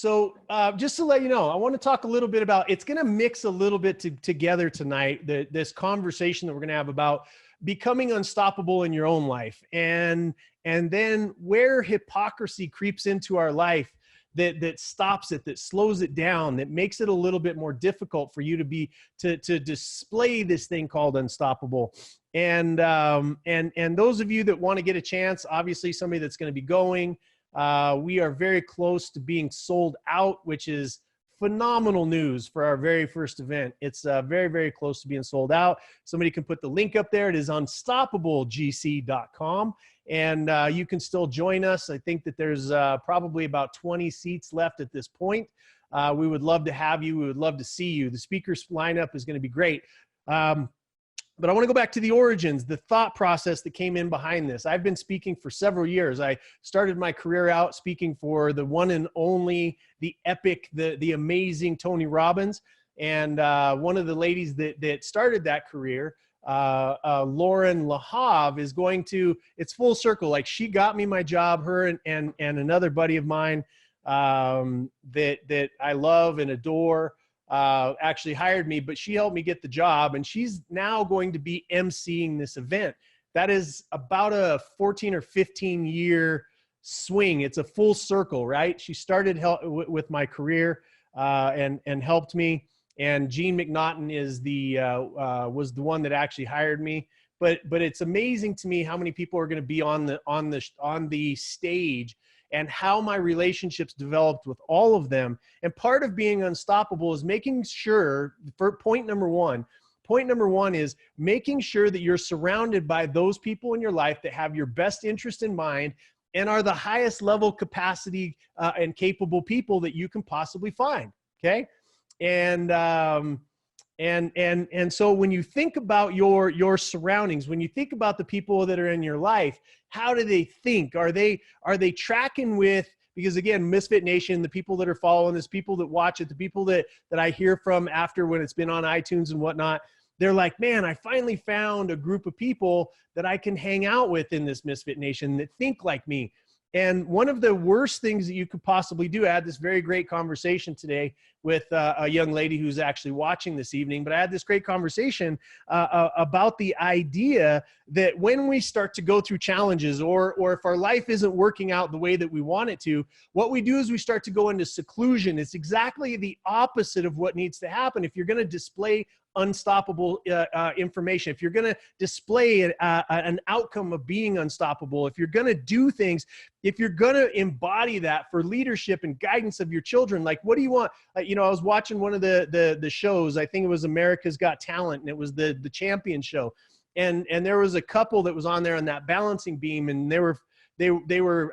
So just to let you know, I want to talk a little bit about, it's going to mix a little bit together tonight, this conversation that we're going to have about becoming unstoppable in your own life, and then where hypocrisy creeps into our life that stops it, that slows it down, that makes it a little bit more difficult for you to display this thing called unstoppable. And those of you that want to get a chance, obviously somebody that's going to be going, we are very close to being sold out, which is phenomenal news for our very first event. It's very, very close to being sold out. Somebody can put the link up there. It is unstoppablegc.com. And you can still join us. I think that there's probably about 20 seats left at this point. We would love to have you. We would love to see you. The speakers lineup is going to be great. But I want to go back to the origins, the thought process that came in behind this. I've been speaking for several years. I started my career out speaking for the one and only, the epic, the amazing Tony Robbins. And one of the ladies that started that career, Lauren Lahav, is going to, it's full circle. Like, she got me my job, her and another buddy of mine that I love and adore, actually hired me, but she helped me get the job, and she's now going to be emceeing this event. That is about a 14 or 15 year swing. It's a full circle, right? She started with my career and helped me. And Gene McNaughton is was the one that actually hired me. But it's amazing to me how many people are going to be on the stage, and how my relationships developed with all of them. And part of being unstoppable is making sure, for point number one is making sure that you're surrounded by those people in your life that have your best interest in mind and are the highest level capacity and capable people that you can possibly find. Okay. And so when you think about your surroundings, when you think about the people that are in your life, how do they think? Are they tracking with, because again, Misfit Nation, the people that are following this, people that watch it, the people that I hear from after when it's been on iTunes and whatnot, they're like, man, I finally found a group of people that I can hang out with in this Misfit Nation that think like me. And one of the worst things that you could possibly do, I had this very great conversation today with a young lady who's actually watching this evening, but I had this great conversation about the idea that when we start to go through challenges, or if our life isn't working out the way that we want it to, what we do is we start to go into seclusion. It's exactly the opposite of what needs to happen. If you're going to display unstoppable information, if you're going to display an outcome of being unstoppable, if you're going to do things, if you're going to embody that for leadership and guidance of your children, like, what do you want? You know, I was watching one of the shows, I think it was America's Got Talent, and it was the champion show. And there was a couple that was on there on that balancing beam, and they were,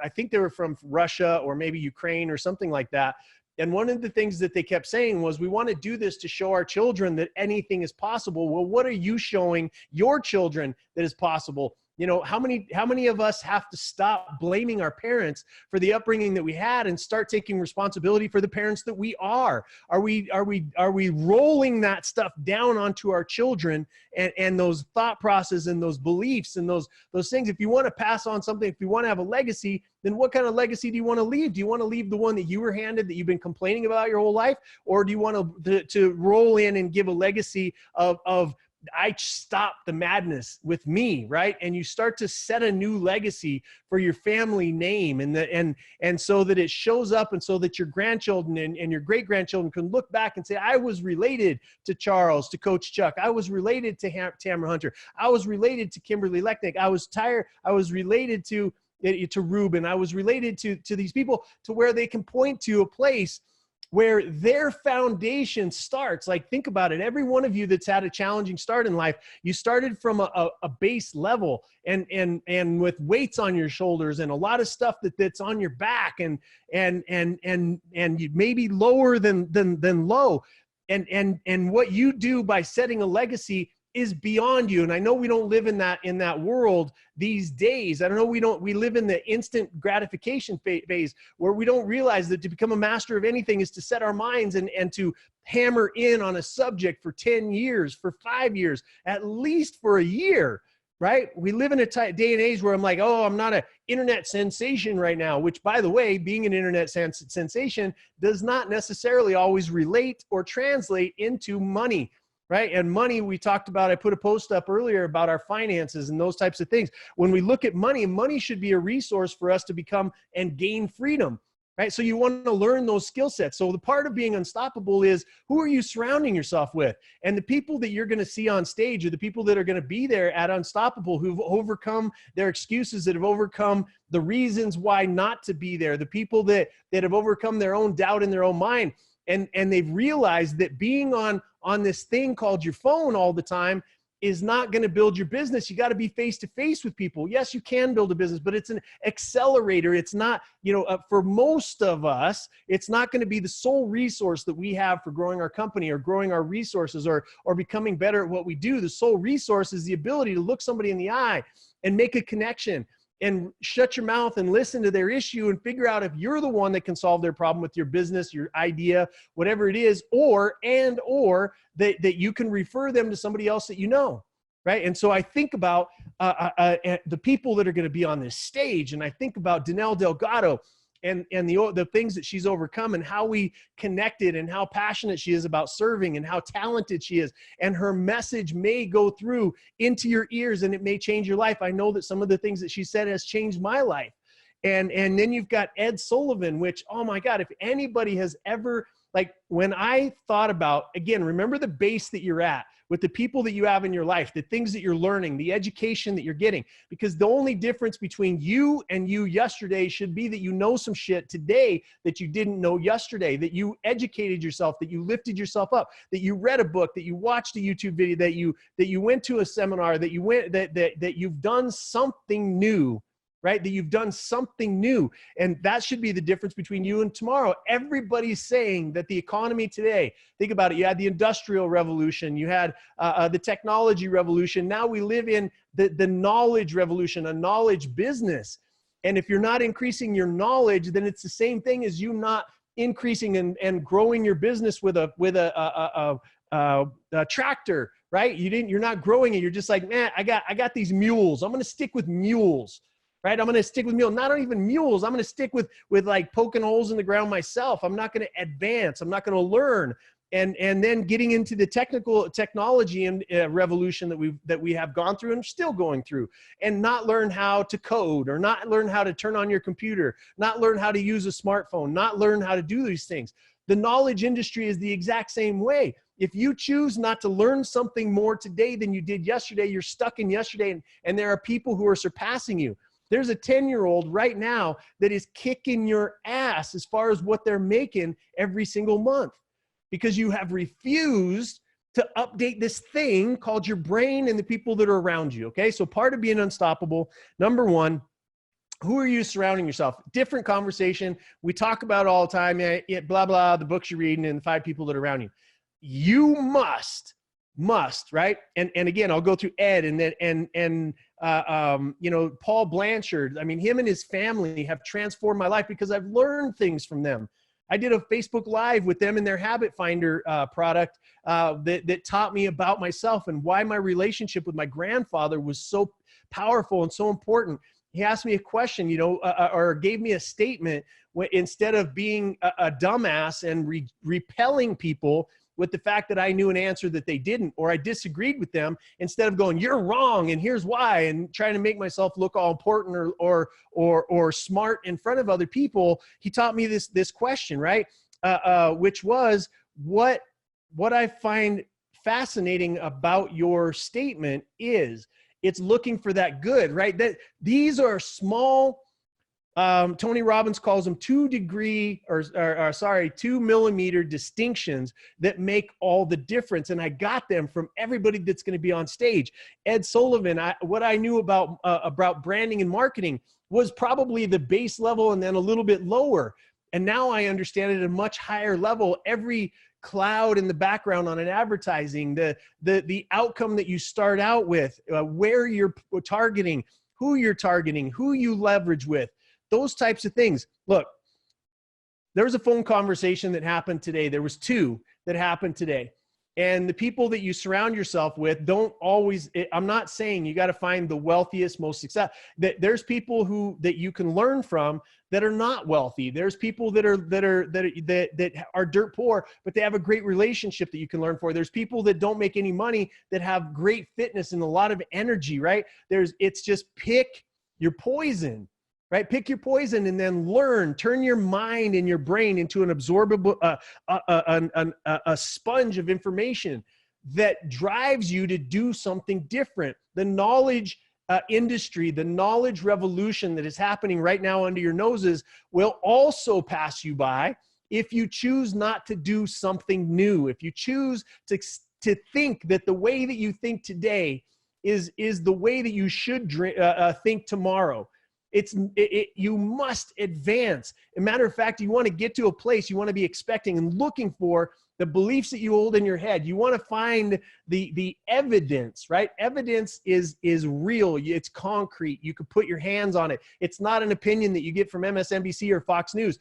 I think they were from Russia or maybe Ukraine or something like that. And one of the things that they kept saying was, we want to do this to show our children that anything is possible. Well, what are you showing your children that is possible? You know, how many of us have to stop blaming our parents for the upbringing that we had and start taking responsibility for the parents that we are? Are we rolling that stuff down onto our children, and those thought processes and those beliefs and those things? If you want to pass on something, if you want to have a legacy, then what kind of legacy do you want to leave? Do you want to leave the one that you were handed, that you've been complaining about your whole life? Or do you want to roll in and give a legacy of I stopped the madness with me, right? And you start to set a new legacy for your family name, and so that it shows up, and so that your grandchildren and your great-grandchildren can look back and say, I was related to Charles, to Coach Chuck. I was related to Tamara Hunter. I was related to Kimberly Lechnick. I was related to Ruben. I was related to these people, to where they can point to a place where their foundation starts. Like, think about it. Every one of you that's had a challenging start in life, you started from a base level, and with weights on your shoulders and a lot of stuff that's on your back, and you maybe lower than low. And what you do by setting a legacy is beyond you. And I know we don't live in that world these days. I don't know, we live in the instant gratification phase, where we don't realize that to become a master of anything is to set our minds and to hammer in on a subject for 10 years, for 5 years, at least for a year. right? We live in a day and age where I'm like, oh, I'm not an internet sensation right now, which, by the way, being an internet sensation does not necessarily always relate or translate into money, right? And money, we talked about, I put a post up earlier about our finances and those types of things. When we look at money, money should be a resource for us to become and gain freedom, right? So you want to learn those skill sets. So the part of being unstoppable is, who are you surrounding yourself with? And the people that you're going to see on stage are the people that are going to be there at Unstoppable, who've overcome their excuses, that have overcome the reasons why not to be there, the people that have overcome their own doubt in their own mind. And they've realized that being on this thing called your phone all the time is not going to build your business. You got to be face to face with people. Yes, you can build a business, but it's an accelerator. It's not, for most of us, it's not going to be the sole resource that we have for growing our company or growing our resources or becoming better at what we do. The sole resource is the ability to look somebody in the eye and make a connection and shut your mouth and listen to their issue and figure out if you're the one that can solve their problem with your business, your idea, whatever it is, or that you can refer them to somebody else that you know, right? And so I think about the people that are going to be on this stage, and I think about Danelle Delgado and the things that she's overcome and how we connected and how passionate she is about serving and how talented she is. And her message may go through into your ears and it may change your life. I know that some of the things that she said has changed my life. And then you've got Ed Sullivan, which, oh my God, if anybody has ever, like when I thought about, again, remember the base that you're at with the people that you have in your life, the things that you're learning, the education that you're getting, because the only difference between you and you yesterday should be that you know some shit today that you didn't know yesterday, that you educated yourself, that you lifted yourself up, that you read a book, that you watched a YouTube video, that you went to a seminar, that you've done something new. Right? That you've done something new. And that should be the difference between you and tomorrow. Everybody's saying that the economy today, think about it. You had the industrial revolution. You had the technology revolution. Now we live in the knowledge revolution, a knowledge business. And if you're not increasing your knowledge, then it's the same thing as you not increasing and growing your business with a tractor, right? You're not growing it. You're just like, man, I got these mules. I'm going to stick with mules. Right? I'm going to stick with mules, not even mules. I'm going to stick with like poking holes in the ground myself. I'm not going to advance. I'm not going to learn. And then getting into the technology and revolution that we have gone through and still going through, and not learn how to code, or not learn how to turn on your computer, not learn how to use a smartphone, not learn how to do these things. The knowledge industry is the exact same way. If you choose not to learn something more today than you did yesterday, you're stuck in yesterday, and there are people who are surpassing you. There's a 10-year-old right now that is kicking your ass as far as what they're making every single month, because you have refused to update this thing called your brain and the people that are around you. Okay. So part of being unstoppable, number one, who are you surrounding yourself? Different conversation. We talk about it all the time. Yeah, blah, blah, the books you're reading and the 5 people that are around you. You must, right? And again, I'll go through Ed and then, Paul Blanchard. I mean, him and his family have transformed my life because I've learned things from them. I did a Facebook Live with them in their Habit Finder product that taught me about myself and why my relationship with my grandfather was so powerful and so important. He asked me a question, or gave me a statement instead of being a dumbass and repelling people with the fact that I knew an answer that they didn't, or I disagreed with them, instead of going, you're wrong and here's why, and trying to make myself look all important or smart in front of other people. He taught me this question, right? Which was, what I find fascinating about your statement is it's looking for that good, right? That these are small, Tony Robbins calls them 2 millimeter distinctions that make all the difference. And I got them from everybody that's going to be on stage. Ed Sullivan, what I knew about branding and marketing was probably the base level and then a little bit lower. And now I understand it at a much higher level. Every cloud in the background on an advertising, the outcome that you start out with, where you're targeting, who you leverage with, those types of things. Look, there was a phone conversation that happened today. There was 2 that happened today. And the people that you surround yourself with don't always, I'm not saying you got to find the wealthiest, most successful. There's people that you can learn from that are not wealthy. There's people that are dirt poor, but they have a great relationship that you can learn for. There's people that don't make any money that have great fitness and a lot of energy, right? It's just pick your poison. Right? Pick your poison and then learn, turn your mind and your brain into an absorbable, a sponge of information that drives you to do something different. The knowledge industry, the knowledge revolution that is happening right now under your noses will also pass you by if you choose not to do something new. If you choose to think that the way that you think today is the way that you should think tomorrow. You must advance. As a matter of fact, you want to get to a place you want to be expecting and looking for the beliefs that you hold in your head. You want to find the evidence, right? Evidence is real. It's concrete. You can put your hands on it. It's not an opinion that you get from MSNBC or Fox News.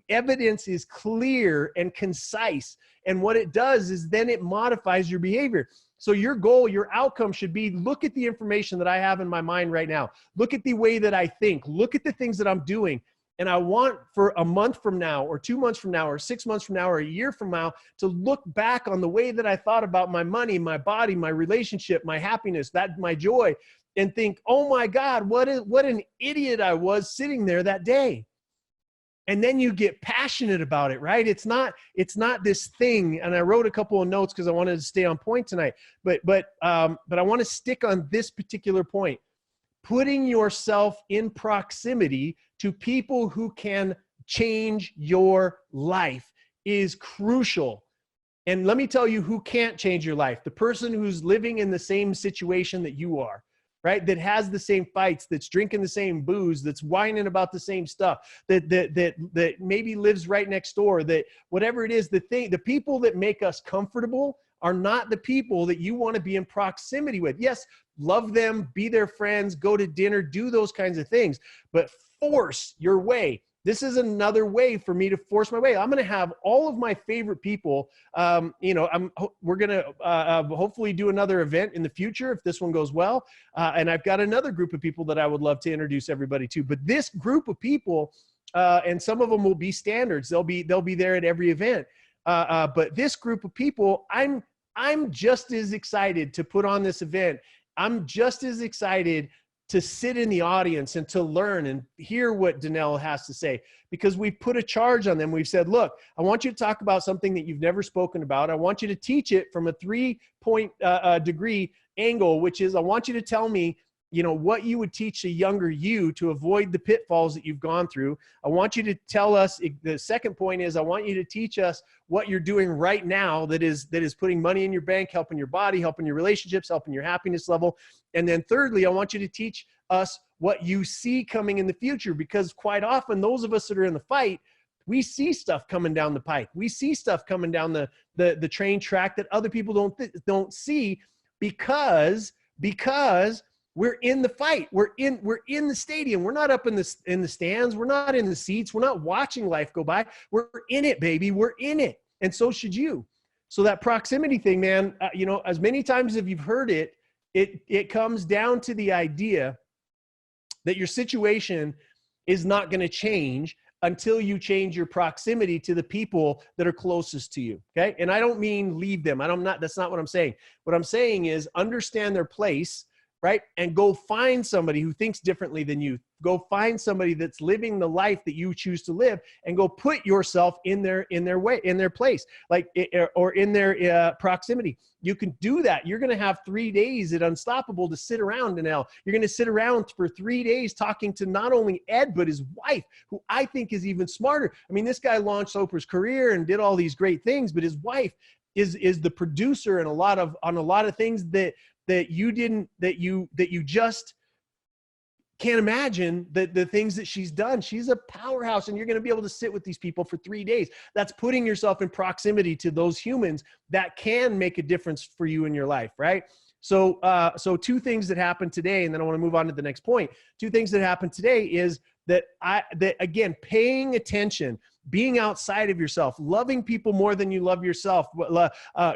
Evidence is clear and concise. And what it does is then it modifies your behavior. So your goal, your outcome should be, look at the information that I have in my mind right now. Look at the way that I think. Look at the things that I'm doing. And I want for a month from now or 2 months from now or 6 months from now or a year from now to look back on the way that I thought about my money, my body, my relationship, my happiness, my joy, and think, oh my God, what an idiot I was sitting there that day. And then you get passionate about it, right? It's not this thing. And I wrote a couple of notes because I wanted to stay on point tonight. But I want to stick on this particular point. Putting yourself in proximity to people who can change your life is crucial. And let me tell you who can't change your life. The person who's living in the same situation that you are. Right? That has the same fights, that's drinking the same booze, that's whining about the same stuff, that maybe lives right next door, that whatever it is, the people that make us comfortable are not the people that you want to be in proximity with. Yes, love them, be their friends, go to dinner, do those kinds of things, but force your way. This is another way for me to force my way. I'm going to have all of my favorite people. We're going to hopefully do another event in the future if this one goes well. And I've got another group of people that I would love to introduce everybody to. But this group of people, and some of them will be standards. They'll be there at every event. But this group of people, I'm just as excited to put on this event. I'm just as excited to sit in the audience and to learn and hear what Danelle has to say, because we've put a charge on them. We've said, look, I want you to talk about something that you've never spoken about. I want you to teach it from a 3-point degree angle, which is, I want you to tell me, what you would teach a younger you to avoid the pitfalls that you've gone through. I want you to tell us, the second point is, I want you to teach us what you're doing right now that is putting money in your bank, helping your body, helping your relationships, helping your happiness level. And then thirdly, I want you to teach us what you see coming in the future, because quite often those of us that are in the fight, we see stuff coming down the pike. We see stuff coming down the train track that other people don't see because we're in the fight. We're in the stadium. We're not up in the stands. We're not in the seats. We're not watching life go by. We're in it, baby. We're in it. And so should you. So that proximity thing, man, as many times as you've heard it, it comes down to the idea that your situation is not going to change until you change your proximity to the people that are closest to you. Okay. And I don't mean leave them. That's not what I'm saying. What I'm saying is understand their place, right? And go find somebody who thinks differently than you. Go find somebody that's living the life that you choose to live, and go put yourself in their place, or in their proximity. You can do that. You're going to have 3 days at Unstoppable to sit around, Danelle. You're going to sit around for 3 days talking to not only Ed, but his wife, who I think is even smarter. I mean, this guy launched Oprah's career and did all these great things, but his wife is the producer on a lot of things that you just can't imagine the things that she's done. She's a powerhouse, and you're going to be able to sit with these people for 3 days. That's putting yourself in proximity to those humans that can make a difference for you in your life, right? So 2 things that happened today, and then I want to move on to the next point. 2 things that happened today is that again, paying attention, being outside of yourself, loving people more than you love yourself.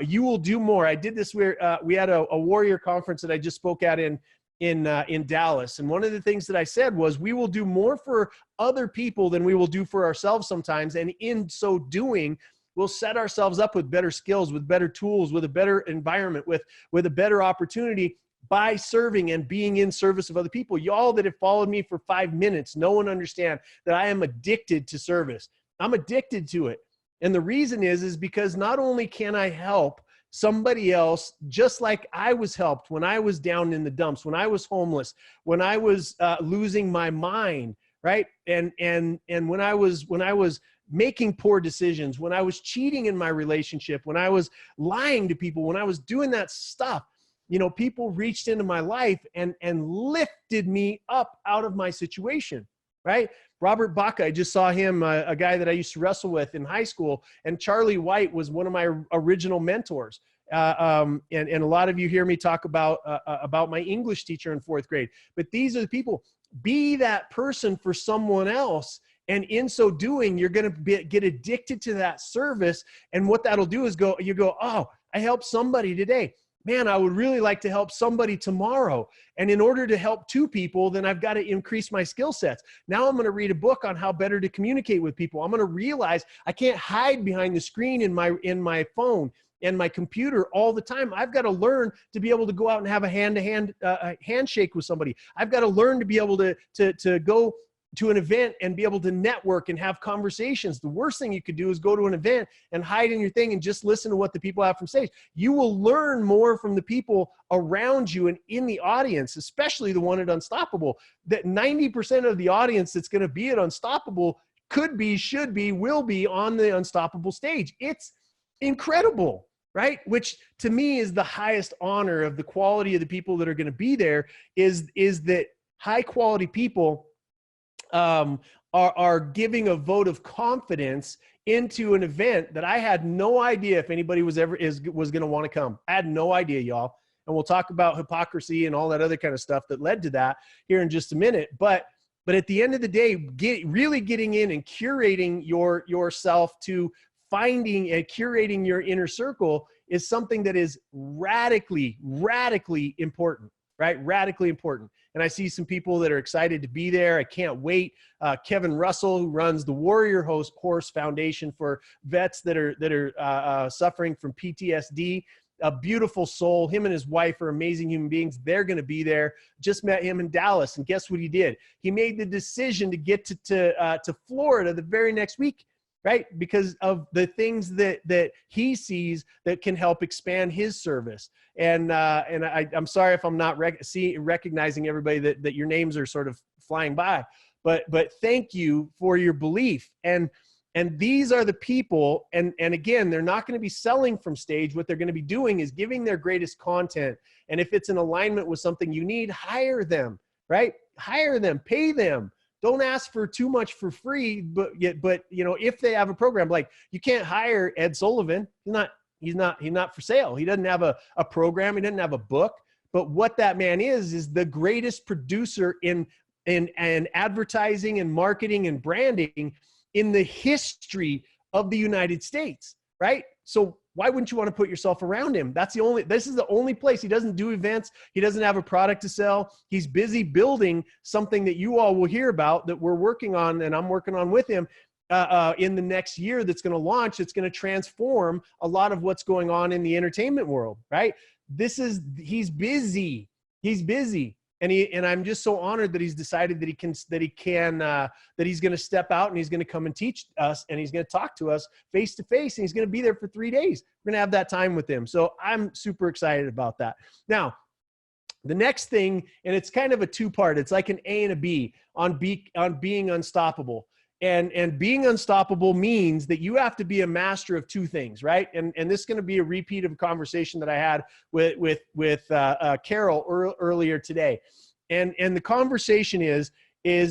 You will do more. I did this where we had a warrior conference that I just spoke at in Dallas. And one of the things that I said was, we will do more for other people than we will do for ourselves sometimes. And in so doing, we'll set ourselves up with better skills, with better tools, with a better environment, with a better opportunity by serving and being in service of other people. Y'all that have followed me for 5 minutes, no one understand that I am addicted to service. I'm addicted to it. And the reason is because not only can I help somebody else, just like I was helped when I was down in the dumps, when I was homeless, when I was losing my mind, right? And when I was making poor decisions, when I was cheating in my relationship, when I was lying to people, when I was doing that stuff, you know, people reached into my life and lifted me up out of my situation, right? Robert Baca, I just saw him, a guy that I used to wrestle with in high school, and Charlie White was one of my original mentors. And a lot of you hear me talk about my English teacher in 4th grade, but these are the people. Be that person for someone else. And in so doing, you're going to get addicted to that service. And what that'll do is you go, oh, I helped somebody today. Man, I would really like to help somebody tomorrow. And in order to help 2 people, then I've got to increase my skill sets. Now I'm going to read a book on how better to communicate with people. I'm going to realize I can't hide behind the screen in my phone and my computer all the time. I've got to learn to be able to go out and have a hand-to-hand handshake with somebody. I've got to learn to be able to go to an event and be able to network and have conversations. The worst thing you could do is go to an event and hide in your thing and just listen to what the people have from stage. You will learn more from the people around you and in the audience, especially the one at Unstoppable. That 90% of the audience that's going to be at Unstoppable could be, should be, will be on the Unstoppable stage. It's incredible, right? Which to me is the highest honor of the quality of the people that are going to be there, is that high quality people are giving a vote of confidence into an event that I had no idea if anybody was going to want to come. I had no idea, y'all. And we'll talk about hypocrisy and all that other kind of stuff that led to that here in just a minute. But at the end of the day, really getting in and curating yourself to finding and curating your inner circle is something that is radically, radically important, right? Radically important. And I see some people that are excited to be there. I can't wait. Kevin Russell, who runs the Warrior Horse Foundation for vets that are suffering from PTSD, a beautiful soul. Him and his wife are amazing human beings. They're going to be there. Just met him in Dallas, and guess what he did? He made the decision to get to Florida the very next week, right? Because of the things that he sees that can help expand his service. And I'm sorry if I'm not recognizing everybody that your names are sort of flying by, but thank you for your belief. And these are the people, and again, they're not going to be selling from stage. What they're going to be doing is giving their greatest content. And if it's in alignment with something you need, hire them, right? Hire them, pay them. Don't ask for too much for free, but you know, if they have a program, like you can't hire Ed Sullivan. He's not for sale. He doesn't have a program. He doesn't have a book. But what that man is the greatest producer in advertising and marketing and branding in the history of the United States, right? So why wouldn't you want to put yourself around him? This is the only place. He doesn't do events. He doesn't have a product to sell. He's busy building something that you all will hear about, that we're working on, and I'm working on with him in the next year, that's going to launch. It's going to transform a lot of what's going on in the entertainment world, right? He's busy. He's busy. And I'm just so honored that he's decided that he's going to step out and he's going to come and teach us, and he's going to talk to us face to face, and he's going to be there for 3 days. We're going to have that time with him. So I'm super excited about that. Now, the next thing, and it's kind of a 2-part, it's like an A and a B on being unstoppable. And being unstoppable means that you have to be a master of 2 things, right? And this is going to be a repeat of a conversation that I had with Carol earlier today. And the conversation is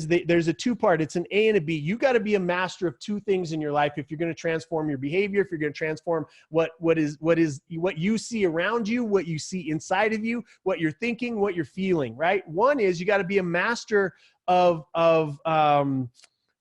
that there's a 2-part. It's an A and a B. You got to be a master of 2 things in your life if you're going to transform your behavior, if you're going to transform what you see around you, what you see inside of you, what you're thinking, what you're feeling, right? One is you got to be a master of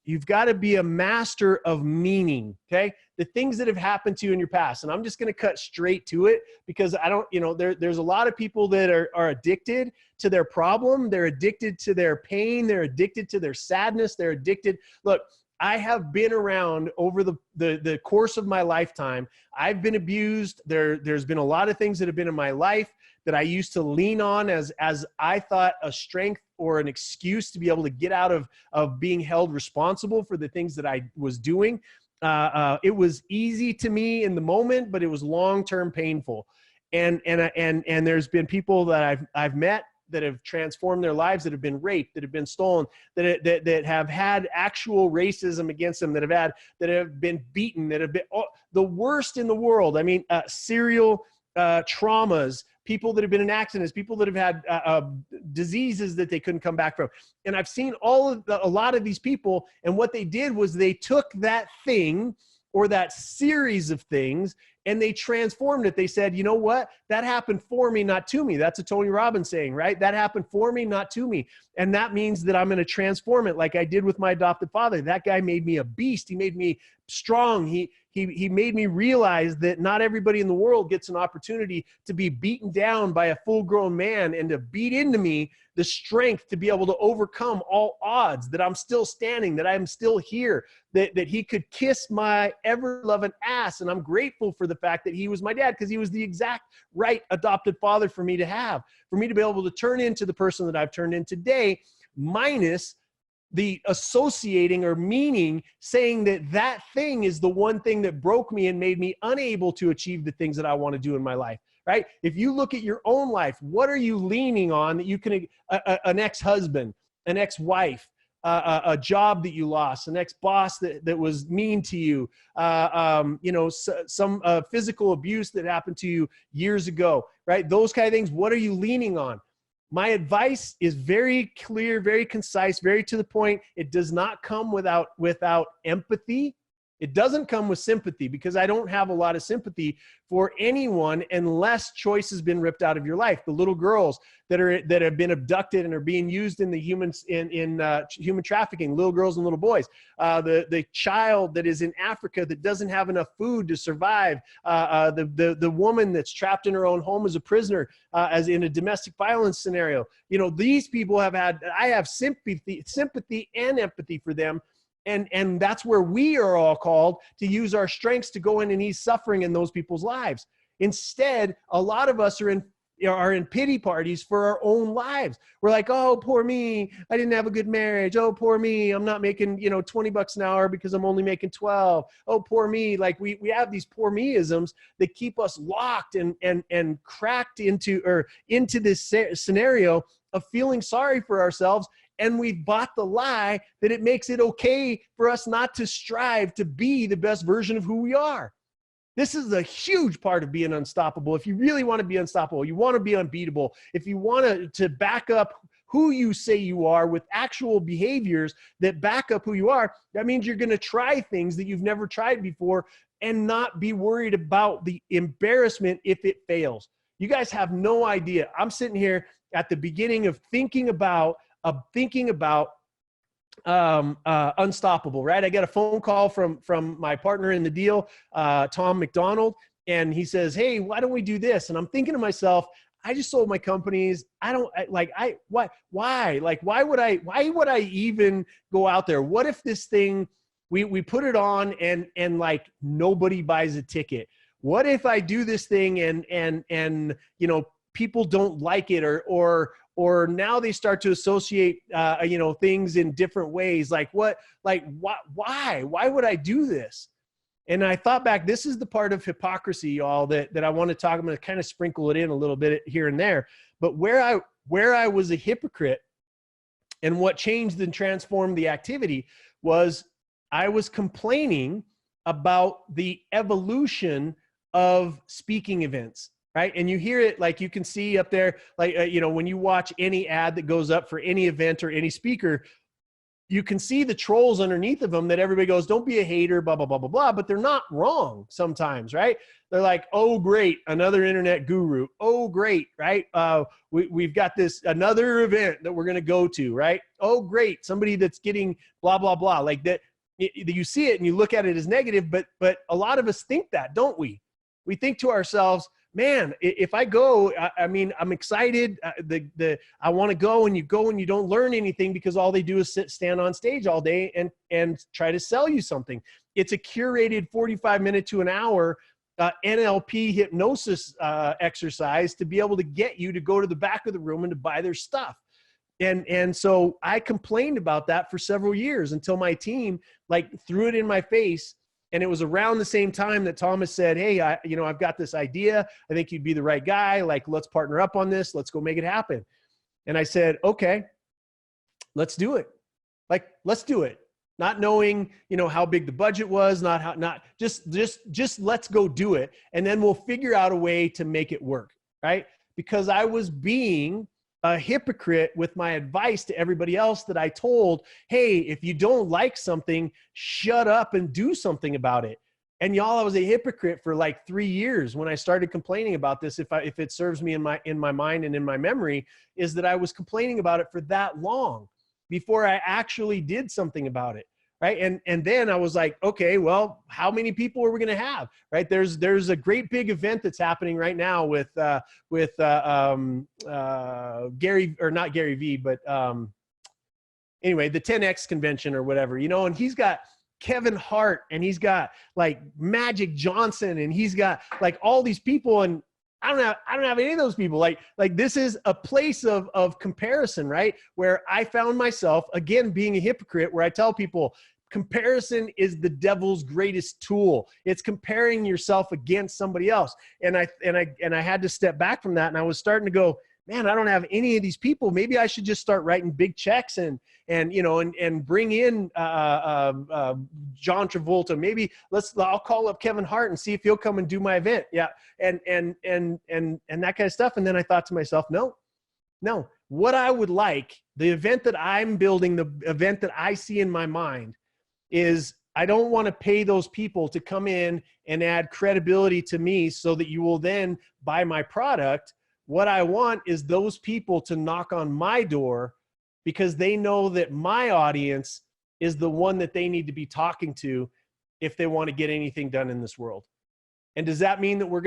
You've got to be a master of meaning, okay? The things that have happened to you in your past. And I'm just going to cut straight to it because I don't, there's a lot of people that are addicted to their problem. They're addicted to their pain. They're addicted to their sadness. They're addicted. Look, I have been around over the course of my lifetime. I've been abused. There's been a lot of things that have been in my life that I used to lean on as I thought a strength or an excuse to be able to get out of being held responsible for the things that I was doing. It was easy to me in the moment, but it was long-term painful. And there's been people that I've met that have transformed their lives, that have been raped, that have been stolen, that have had actual racism against them, that have been beaten, that have been the worst in the world. I mean, serial traumas, people that have been in accidents, people that have had diseases that they couldn't come back from. And I've seen a lot of these people, and what they did was they took that thing or that series of things and they transformed it. They said, you know what? That happened for me, not to me. That's a Tony Robbins saying, right? That happened for me, not to me. And that means that I'm going to transform it like I did with my adopted father. That guy made me a beast. He made me strong. He made me realize that not everybody in the world gets an opportunity to be beaten down by a full-grown man and to beat into me the strength to be able to overcome all odds, that I'm still standing, that I'm still here, that he could kiss my ever-loving ass. And I'm grateful for the fact that he was my dad, because he was the exact right adopted father for me to have, for me to be able to turn into the person that I've turned in today, minus the associating or meaning saying that that thing is the one thing that broke me and made me unable to achieve the things that I want to do in my life, right? If you look at your own life, what are you leaning on that you can, an ex-husband, an ex-wife, a job that you lost, an ex-boss that was mean to you, some physical abuse that happened to you years ago, right? Those kind of things. What are you leaning on? My advice is very clear, very concise, very to the point. It does not come without empathy. It doesn't come with sympathy, because I don't have a lot of sympathy for anyone unless choice has been ripped out of your life. The little girls that have been abducted and are being used in the human trafficking, little girls and little boys. The child that is in Africa that doesn't have enough food to survive. The woman that's trapped in her own home as a prisoner, as in a domestic violence scenario. You know, these people I have sympathy and empathy for them. And that's where we are all called to use our strengths to go in and ease suffering in those people's lives. Instead, a lot of us are in pity parties for our own lives. We're like, oh, poor me, I didn't have a good marriage. Oh, poor me, I'm not making, $20 an hour because I'm only making 12. Oh, poor me. Like we have these poor me-isms that keep us locked and cracked into this scenario of feeling sorry for ourselves. And we've bought the lie that it makes it okay for us not to strive to be the best version of who we are. This is a huge part of being unstoppable. If you really want to be unstoppable, you want to be unbeatable, if you want to back up who you say you are with actual behaviors that back up who you are, that means you're going to try things that you've never tried before and not be worried about the embarrassment if it fails. You guys have no idea. I'm sitting here at the beginning of thinking about unstoppable, right? I got a phone call from my partner in the deal, Tom McDonald, and he says, hey, why don't we do this? And I'm thinking to myself, I just sold my companies. Why would I even go out there? What if this thing, we put it on and like nobody buys a ticket? What if I do this thing and people don't like it, or now they start to associate, things in different ways. Why would I do this? And I thought back, this is the part of hypocrisy, y'all, that I want to talk. I'm going to kind of sprinkle it in a little bit here and there, but where I was a hypocrite and what changed and transformed the activity was I was complaining about the evolution of speaking events. Right. And you hear it, like you can see up there, like, when you watch any ad that goes up for any event or any speaker, you can see the trolls underneath of them that everybody goes, don't be a hater, blah, blah, blah, blah, blah. But they're not wrong sometimes, right? They're like, oh, great, another internet guru. Oh, great, right? We've got another event that we're going to go to, right? Oh, great, somebody that's getting blah, blah, blah. Like that, you see it and you look at it as negative, but a lot of us think that, don't we? We think to ourselves, man, if I go, I mean, I'm excited. I want to go, and you go and you don't learn anything because all they do is stand on stage all day and try to sell you something. It's a curated 45-minute to an hour NLP hypnosis exercise to be able to get you to go to the back of the room and to buy their stuff. And so I complained about that for several years until my team like threw it in my face. And it was around the same time that Thomas said, hey, I've got this idea. I think you'd be the right guy. Like, let's partner up on this. Let's go make it happen. And I said, okay, let's do it. Like, let's do it. Not knowing, how big the budget was, just let's go do it. And then we'll figure out a way to make it work. Right. Because I was being a hypocrite with my advice to everybody else that I told, hey, if you don't like something, shut up and do something about it. And y'all, I was a hypocrite for like 3 years when I started complaining about this. If it serves me in my mind and in my memory, is that I was complaining about it for that long before I actually did something about it. Right. And then I was like, okay, well, how many people are we going to have? Right. There's a great big event that's happening right now with Gary, or not Gary V, but anyway, the 10X convention or whatever, and he's got Kevin Hart and he's got like Magic Johnson and he's got like all these people, and I don't have any of those people. Like this is a place of comparison, right? Where I found myself again being a hypocrite, where I tell people comparison is the devil's greatest tool. It's comparing yourself against somebody else. And I had to step back from that, and I was starting to go, man, I don't have any of these people. Maybe I should just start writing big checks and bring in John Travolta. Maybe I'll call up Kevin Hart and see if he'll come and do my event. Yeah. And that kind of stuff. And then I thought to myself, no, what I would like, the event that I'm building, the event that I see in my mind is, I don't want to pay those people to come in and add credibility to me so that you will then buy my product. What I want is those people to knock on my door because they know that my audience is the one that they need to be talking to if they want to get anything done in this world. And does that mean that we're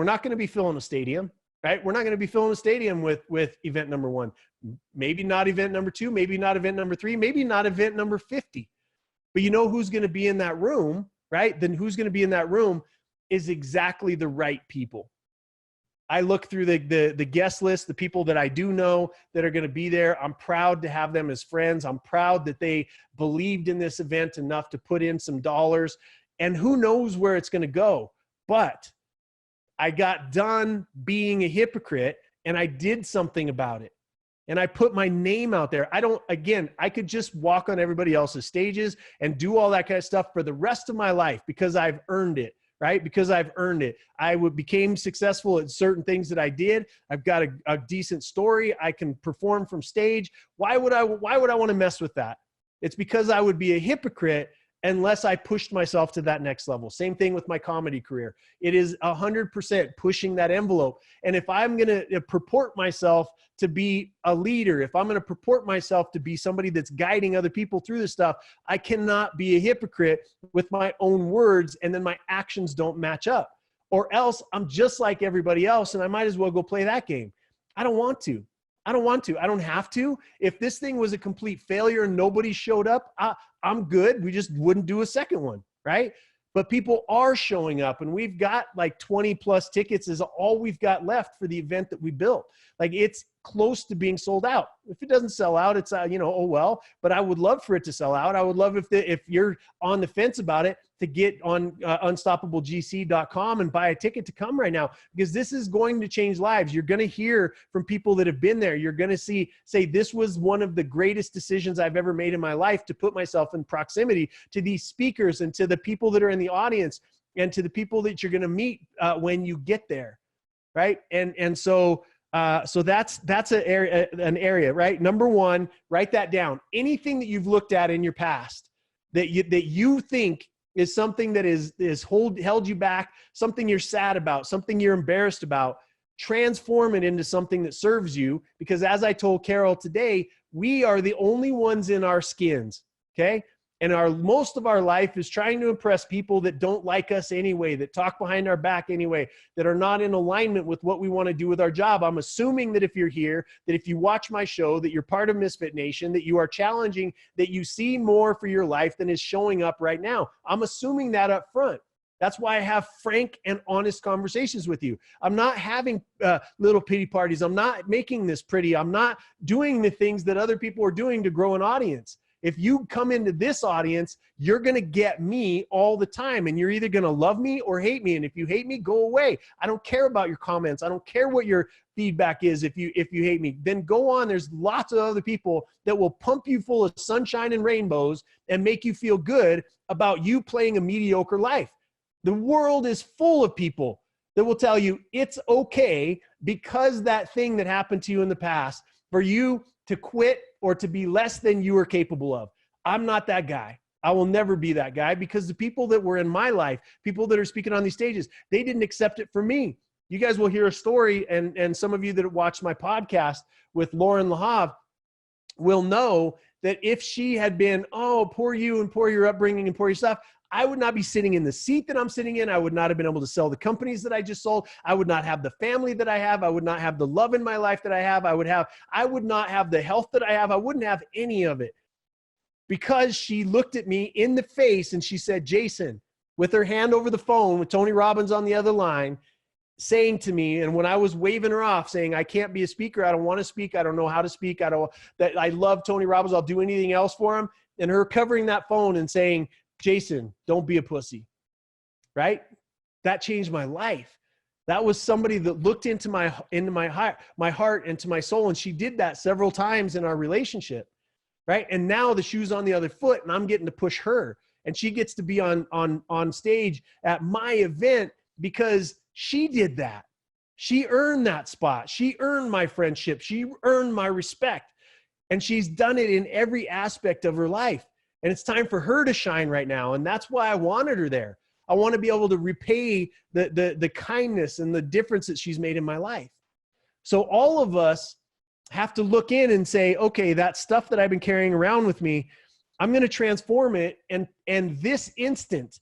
not going to be filling a stadium, right? We're not going to be filling a stadium with event number 1, maybe not event number 2, maybe not event number 3, maybe not event number 50. But you know who's going to be in that room, right? Then who's going to be in that room is exactly the right people. I look through the guest list, the people that I do know that are going to be there. I'm proud to have them as friends. I'm proud that they believed in this event enough to put in some dollars, and who knows where it's going to go. But I got done being a hypocrite and I did something about it. And I put my name out there. I could just walk on everybody else's stages and do all that kind of stuff for the rest of my life because I've earned it. Right? Because I've earned it. I became successful at certain things that I did. I've got a decent story. I can perform from stage. Why would I want to mess with that? It's because I would be a hypocrite unless I pushed myself to that next level. Same thing with my comedy career. It is 100% pushing that envelope. And if I'm going to purport myself to be a leader, if I'm going to purport myself to be somebody that's guiding other people through this stuff, I cannot be a hypocrite with my own words and then my actions don't match up. Or else I'm just like everybody else and I might as well go play that game. I don't want to. I don't have to. If this thing was a complete failure and nobody showed up, I'm good. We just wouldn't do a second one, right? But people are showing up, and we've got like 20 plus tickets is all we've got left for the event that we built. Like, it's close to being sold out. If it doesn't sell out, it's oh well. But I would love for it to sell out. I would love if you're on the fence about it, to get on unstoppablegc.com and buy a ticket to come right now, because this is going to change lives. You're going to hear from people that have been there. You're going to say this was one of the greatest decisions I've ever made in my life, to put myself in proximity to these speakers and to the people that are in the audience and to the people that you're going to meet when you get there. Right. And so So that's an area, right? Number one, write that down. Anything that you've looked at in your past that you think is something that is held you back, something you're sad about, something you're embarrassed about, transform it into something that serves you. Because as I told Carol today, we are the only ones in our skins. Okay. And most of our life is trying to impress people that don't like us anyway, that talk behind our back anyway, that are not in alignment with what we want to do with our job. I'm assuming that if you're here, that if you watch my show, that you're part of Misfit Nation, that you are challenging, that you see more for your life than is showing up right now. I'm assuming that up front. That's why I have frank and honest conversations with you. I'm not having little pity parties. I'm not making this pretty. I'm not doing the things that other people are doing to grow an audience. If you come into this audience, you're going to get me all the time, and you're either going to love me or hate me. And if you hate me, go away. I don't care about your comments. I don't care what your feedback is. If you hate me, then go on. There's lots of other people that will pump you full of sunshine and rainbows and make you feel good about you playing a mediocre life. The world is full of people that will tell you it's okay because that thing that happened to you in the past for you to quit or to be less than you are capable of. I'm not that guy. I will never be that guy, because the people that were in my life, people that are speaking on these stages, they didn't accept it from me. You guys will hear a story, and some of you that watch my podcast with Lauren Lahav will know that if she had been, oh, poor you and poor your upbringing and poor your stuff, I would not be sitting in the seat that I'm sitting in. I would not have been able to sell the companies that I just sold. I would not have the family that I have. I would not have the love in my life that I have. I would not have the health that I have. I wouldn't have any of it, because she looked at me in the face and she said, Jason, with her hand over the phone with Tony Robbins on the other line, saying to me, and when I was waving her off saying, I can't be a speaker. I don't want to speak. I don't know how to speak. I love Tony Robbins. I'll do anything else for him. And her covering that phone and saying, Jason, don't be a pussy, right? That changed my life. That was somebody that looked into my heart and to my soul. And she did that several times in our relationship, right? And now the shoe's on the other foot, and I'm getting to push her, and she gets to be on stage at my event because she did that. She earned that spot. She earned my friendship. She earned my respect. And she's done it in every aspect of her life. And it's time for her to shine right now. And that's why I wanted her there. I want to be able to repay the kindness and the difference that she's made in my life. So all of us have to look in and say, okay, that stuff that I've been carrying around with me, I'm going to transform it. And this instant,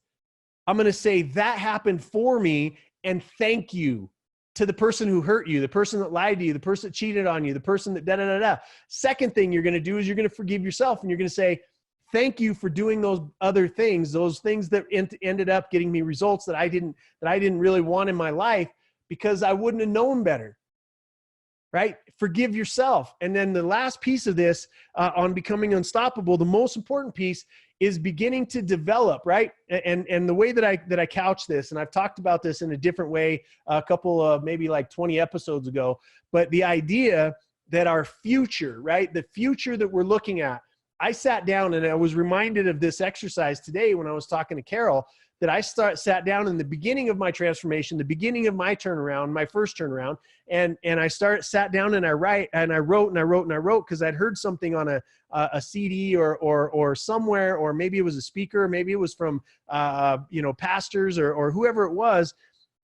I'm going to say that happened for me, and thank you to the person who hurt you, the person that lied to you, the person that cheated on you, the person that da-da-da-da. Second thing you're going to do is you're going to forgive yourself, and you're going to say, thank you for doing those other things, those things that ended up getting me results that I didn't really want in my life, because I wouldn't have known better, right? Forgive yourself. And then the last piece of this on becoming unstoppable, the most important piece is beginning to develop, right? And the way that I couch this, and I've talked about this in a different way a couple of maybe like 20 episodes ago, but the idea that our future, right? The future that we're looking at, I sat down and I was reminded of this exercise today when I was talking to Carol, that I sat down in the beginning of my transformation, the beginning of my turnaround, my first turnaround. And I sat down and I wrote because I'd heard something on a CD or somewhere, or maybe it was a speaker, maybe it was from, pastors or whoever it was,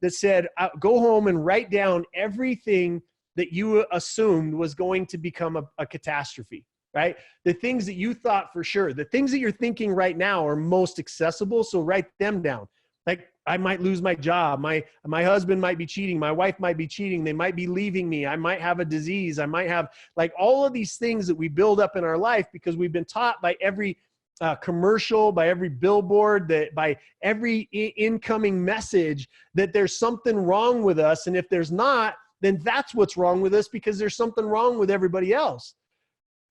that said, go home and write down everything that you assumed was going to become a catastrophe. Right? The things that you thought for sure, the things that you're thinking right now are most accessible. So write them down. Like, I might lose my job. My husband might be cheating. My wife might be cheating. They might be leaving me. I might have a disease. I might have, like, all of these things that we build up in our life because we've been taught by every commercial, by every billboard, that by every incoming message that there's something wrong with us. And if there's not, then that's what's wrong with us, because there's something wrong with everybody else.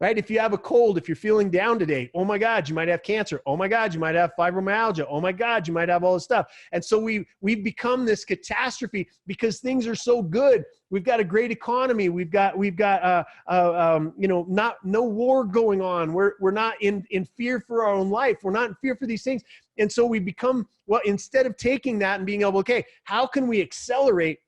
Right? If you have a cold, if you're feeling down today, oh my God, you might have cancer. Oh my God, you might have fibromyalgia. Oh my God, you might have all this stuff. And so we've become this catastrophe because things are so good. We've got a great economy. We've got no war going on. We're not in fear for our own life. We're not in fear for these things. And so we become, well, instead of taking that and being able, okay, how can we accelerate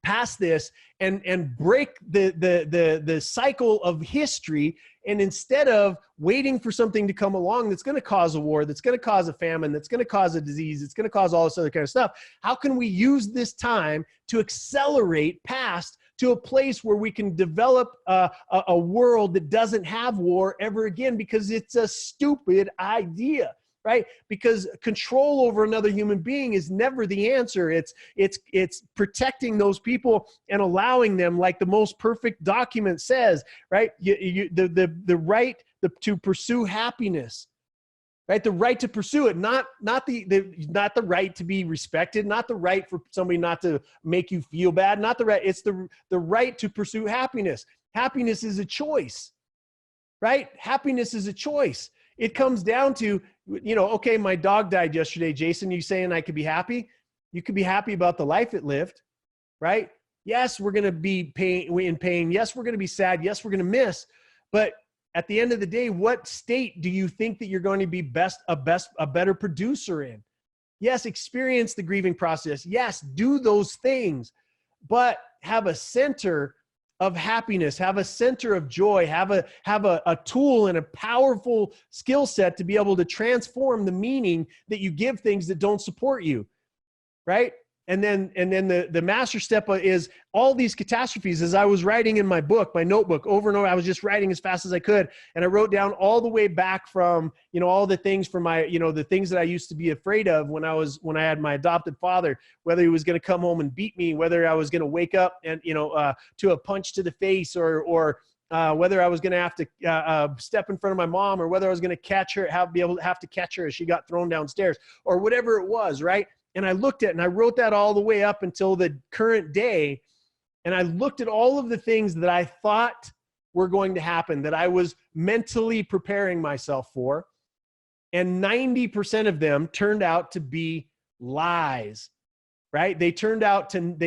past this and break the cycle of history. And instead of waiting for something to come along that's going to cause a war, that's going to cause a famine, that's going to cause a disease, it's going to cause all this other kind of stuff, how can we use this time to accelerate past to a place where we can develop a world that doesn't have war ever again? Because it's a stupid idea, right? Because control over another human being is never the answer. It's protecting those people and allowing them, like the most perfect document says, right? The right to pursue happiness, right? The right to pursue it, not the right to be respected, not the right for somebody not to make you feel bad, not the right. It's the right to pursue happiness. Happiness is a choice, right? Happiness is a choice. It comes down to, okay, my dog died yesterday. Jason, you saying I could be happy? You could be happy about the life it lived, right? Yes, we're going to be in pain. Yes, we're going to be sad. Yes, we're going to miss. But at the end of the day, what state do you think that you're going to be a better producer in? Yes, experience the grieving process. Yes, do those things, but have a center of happiness, have a center of joy, have a tool and a powerful skill set to be able to transform the meaning that you give things that don't support you, right? And then the master step is all these catastrophes. As I was writing in my book, my notebook, over and over, I was just writing as fast as I could. And I wrote down all the way back from, all the things from my, the things that I used to be afraid of when I had my adopted father, whether he was going to come home and beat me, whether I was going to wake up and, to a punch to the face, or whether I was going to have to step in front of my mom, or whether I was going to catch her, have to catch her as she got thrown downstairs, or whatever it was, right? And I looked at it and I wrote that all the way up until the current day. And I looked at all of the things that I thought were going to happen, that I was mentally preparing myself for. And 90% of them turned out to be lies, right? They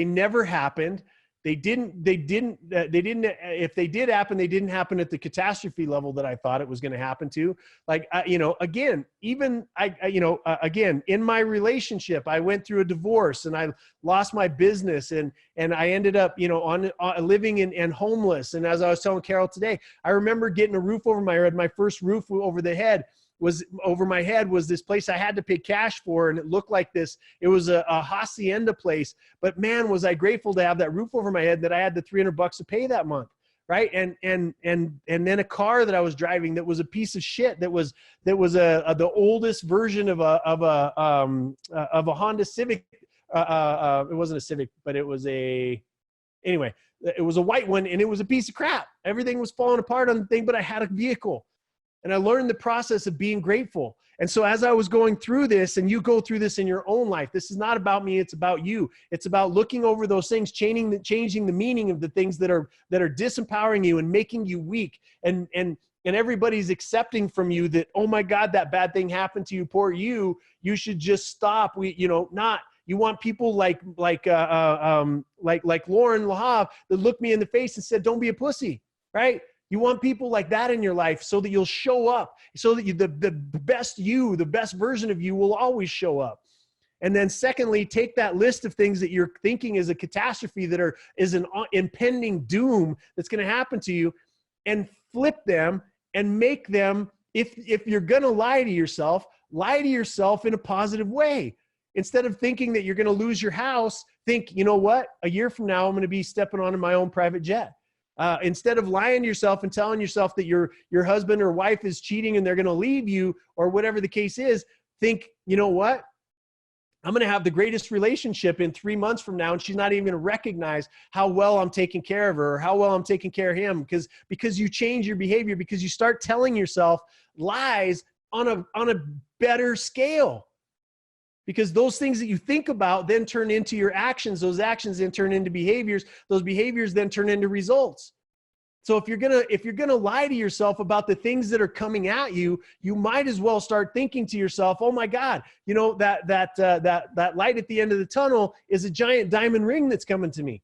never happened. They didn't, if they did happen, they didn't happen at the catastrophe level that I thought it was going to happen to. Like, again, again, in my relationship, I went through a divorce and I lost my business and I ended up, living and homeless. And as I was telling Carol today, I remember getting a roof over my head. My first roof over my head was this place I had to pay cash for, and it looked like this. It was a hacienda place, but man, was I grateful to have that roof over my head, that I had the $300 to pay that month, right? And then a car that I was driving that was a piece of shit, that was the oldest version of a Honda Civic. It wasn't a Civic, but it was anyway. It was a white one, and it was a piece of crap. Everything was falling apart on the thing, but I had a vehicle. And I learned the process of being grateful. And so as I was going through this, and you go through this in your own life, this is not about me, it's about you. It's about looking over those things, changing the meaning of the things that are disempowering you and making you weak. And everybody's accepting from you that, oh my God, that bad thing happened to you, poor you. You should just stop. You want people like Lauren Lahav that looked me in the face and said, don't be a pussy, right? You want people like that in your life so that you'll show up, so that the best version of you will always show up. And then secondly, take that list of things that you're thinking is a catastrophe, that is an impending doom that's going to happen to you, and flip them and make them, if you're going to lie to yourself in a positive way. Instead of thinking that you're going to lose your house, think, you know what? A year from now, I'm going to be stepping onto my own private jet. Instead of lying to yourself and telling yourself that your husband or wife is cheating and they're going to leave you, or whatever the case is, think, you know what? I'm going to have the greatest relationship in 3 months from now, and she's not even going to recognize how well I'm taking care of her, or how well I'm taking care of him, because you change your behavior, because you start telling yourself lies on a better scale. Because those things that you think about then turn into your actions. Those actions then turn into behaviors. Those behaviors then turn into results. So if you're gonna lie to yourself about the things that are coming at you, you might as well start thinking to yourself, "Oh my God, that light at the end of the tunnel is a giant diamond ring that's coming to me."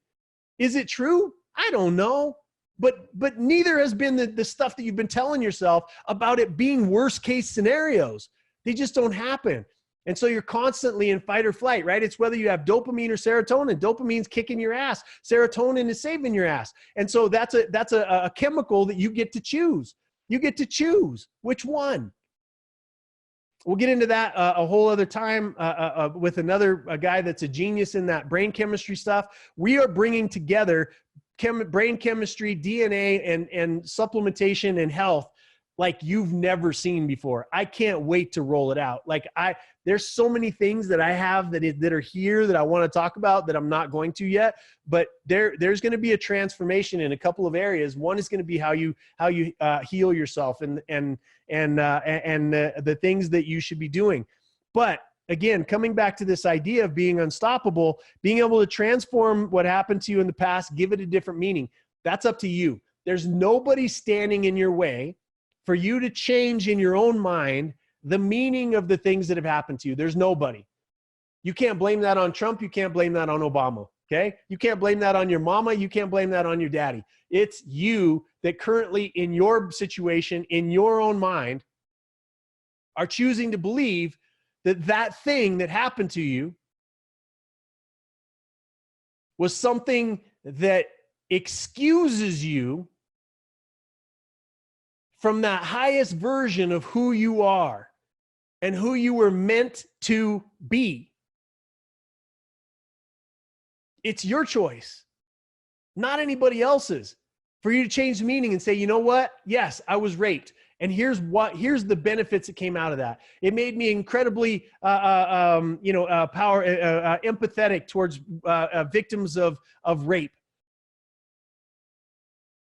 Is it true? I don't know. But neither has been the stuff that you've been telling yourself about it being worst case scenarios. They just don't happen. And so you're constantly in fight or flight, right? It's whether you have dopamine or serotonin. Dopamine's kicking your ass. Serotonin is saving your ass. And so that's a chemical that you get to choose. You get to choose which one. We'll get into that a whole other time with another guy that's a genius in that brain chemistry stuff. We are bringing together brain chemistry, DNA, and supplementation and health like you've never seen before. I can't wait to roll it out. There's so many things that I have that are here that I want to talk about that I'm not going to yet, but there's going to be a transformation in a couple of areas. One is going to be how you heal yourself and the things that you should be doing. But again, coming back to this idea of being unstoppable, being able to transform what happened to you in the past, give it a different meaning. That's up to you. There's nobody standing in your way for you to change in your own mind the meaning of the things that have happened to you. There's nobody. You can't blame that on Trump. You can't blame that on Obama. Okay? You can't blame that on your mama. You can't blame that on your daddy. It's you that currently in your situation, in your own mind, are choosing to believe that thing that happened to you was something that excuses you from that highest version of who you are and who you were meant to be. It's your choice, not anybody else's, for you to change the meaning and say, you know what? Yes, I was raped. And here's the benefits that came out of that. It made me incredibly, empathetic towards victims of rape.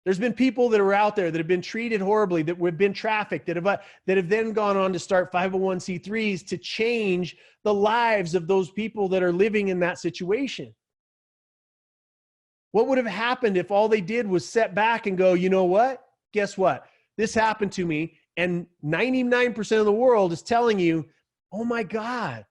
There's been people that are out there that have been treated horribly, that have been trafficked, that have then gone on to start 501c3s to change the lives of those people that are living in that situation. What would have happened if all they did was sit back and go, you know what? Guess what? This happened to me, and 99% of the world is telling you, oh my God,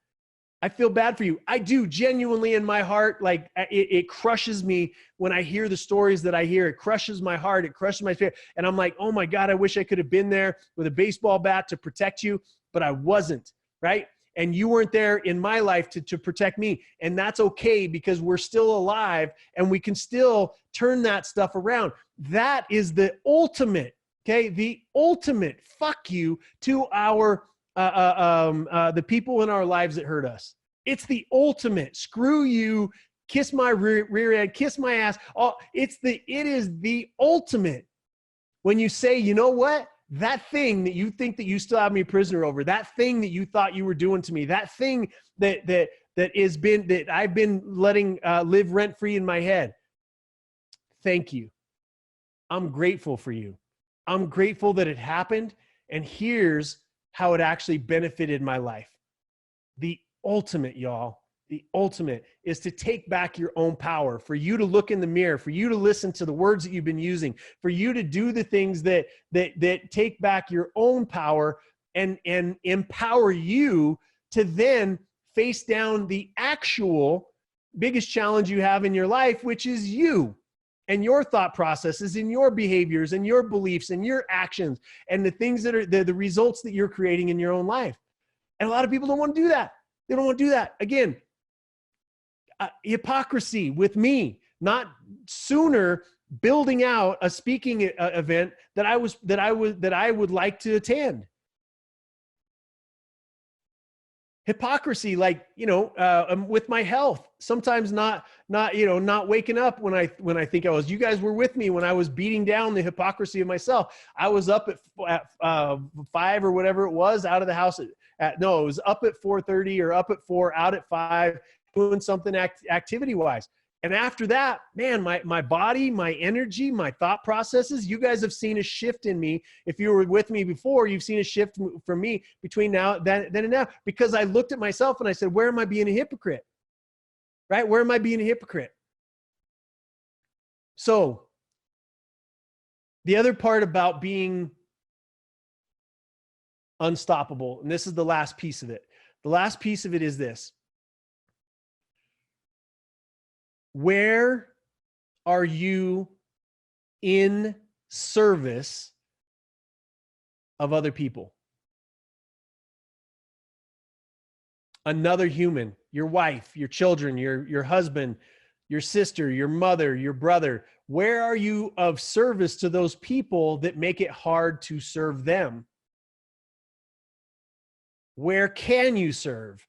I feel bad for you. I do genuinely in my heart. Like it crushes me when I hear the stories that I hear. It crushes my heart. It crushes my spirit. And I'm like, oh my God, I wish I could have been there with a baseball bat to protect you, but I wasn't, right? And you weren't there in my life to protect me. And that's okay, because we're still alive and we can still turn that stuff around. That is the ultimate, okay? The ultimate fuck you to our the people in our lives that hurt us. It's the ultimate screw you, kiss my rear end, kiss my ass. It is the ultimate when you say, you know what? That thing that you think that you still have me prisoner over, that thing that you thought you were doing to me, that thing that I've been letting live rent free in my head. Thank you. I'm grateful for you. I'm grateful that it happened. And here's how it actually benefited my life. The ultimate, y'all, the ultimate is to take back your own power, for you to look in the mirror, for you to listen to the words that you've been using, for you to do the things that take back your own power and empower you to then face down the actual biggest challenge you have in your life, which is you. And your thought processes and your behaviors and your beliefs and your actions and the things that are the results that you're creating in your own life. And a lot of people don't want to do that. They don't want to do that. Again, hypocrisy with me, not sooner building out a speaking event that I would like to attend. Hypocrisy, like, with my health, sometimes not waking up when I think I was. You guys were with me when I was beating down the hypocrisy of myself. I was up at 5 or whatever it was, out of the house it was up at 4:30 or up at 4, out at 5, doing something activity wise. And after that, man, my body, my energy, my thought processes, you guys have seen a shift in me. If you were with me before, you've seen a shift from me between then and now, because I looked at myself and I said, where am I being a hypocrite? Right? Where am I being a hypocrite? So the other part about being unstoppable, and this is the last piece of it. The last piece of it is this. Where are you in service of other people? another human, your wife, your children, your husband, your sister, your mother, your brother? Where are you of service to those people that make it hard to serve them? Where can you serve?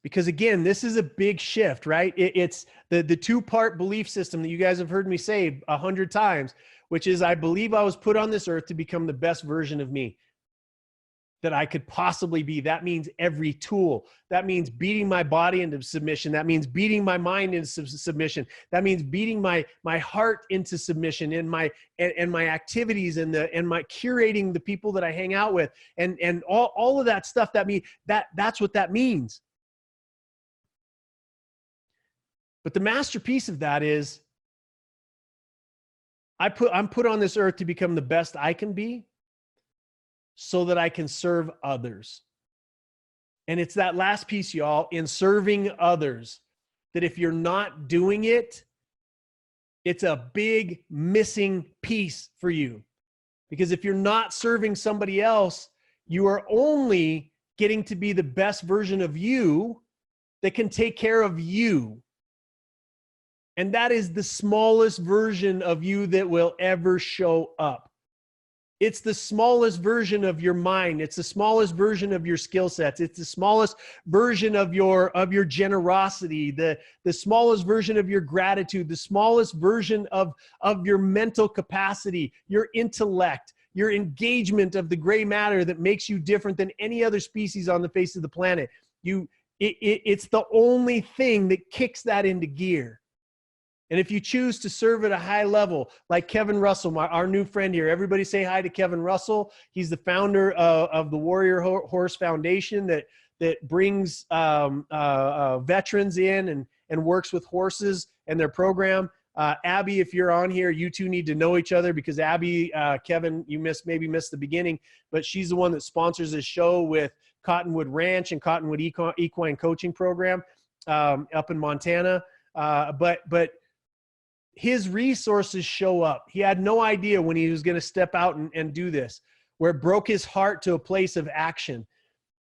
Because again, this is a big shift, right? It's the two-part belief system that you guys have heard me say 100 times, which is I believe I was put on this earth to become the best version of me that I could possibly be. That means every tool. That means beating my body into submission. That means beating my mind into submission. That means beating my heart into submission, and my activities and my curating the people that I hang out with, and all of that stuff. That's what that means. But the masterpiece of that is I'm put on this earth to become the best I can be so that I can serve others. And it's that last piece, y'all, in serving others, that if you're not doing it, it's a big missing piece for you. Because if you're not serving somebody else, you are only getting to be the best version of you that can take care of you. And that is the smallest version of you that will ever show up. It's the smallest version of your mind. It's the smallest version of your skill sets. It's the smallest version of your generosity, the smallest version of your gratitude, the smallest version of your mental capacity, your intellect, your engagement of the gray matter that makes you different than any other species on the face of the planet. It's the only thing that kicks that into gear. And if you choose to serve at a high level, like Kevin Russell, our new friend here, everybody say hi to Kevin Russell. He's the founder of the Warrior Horse Foundation that brings veterans in and works with horses and their program. Abby, if you're on here, you two need to know each other, because Abby, Kevin, you maybe missed the beginning, but she's the one that sponsors this show with Cottonwood Ranch and Cottonwood Equine Coaching Program up in Montana. But his resources show up. He had no idea when he was going to step out and do this, where it broke his heart to a place of action,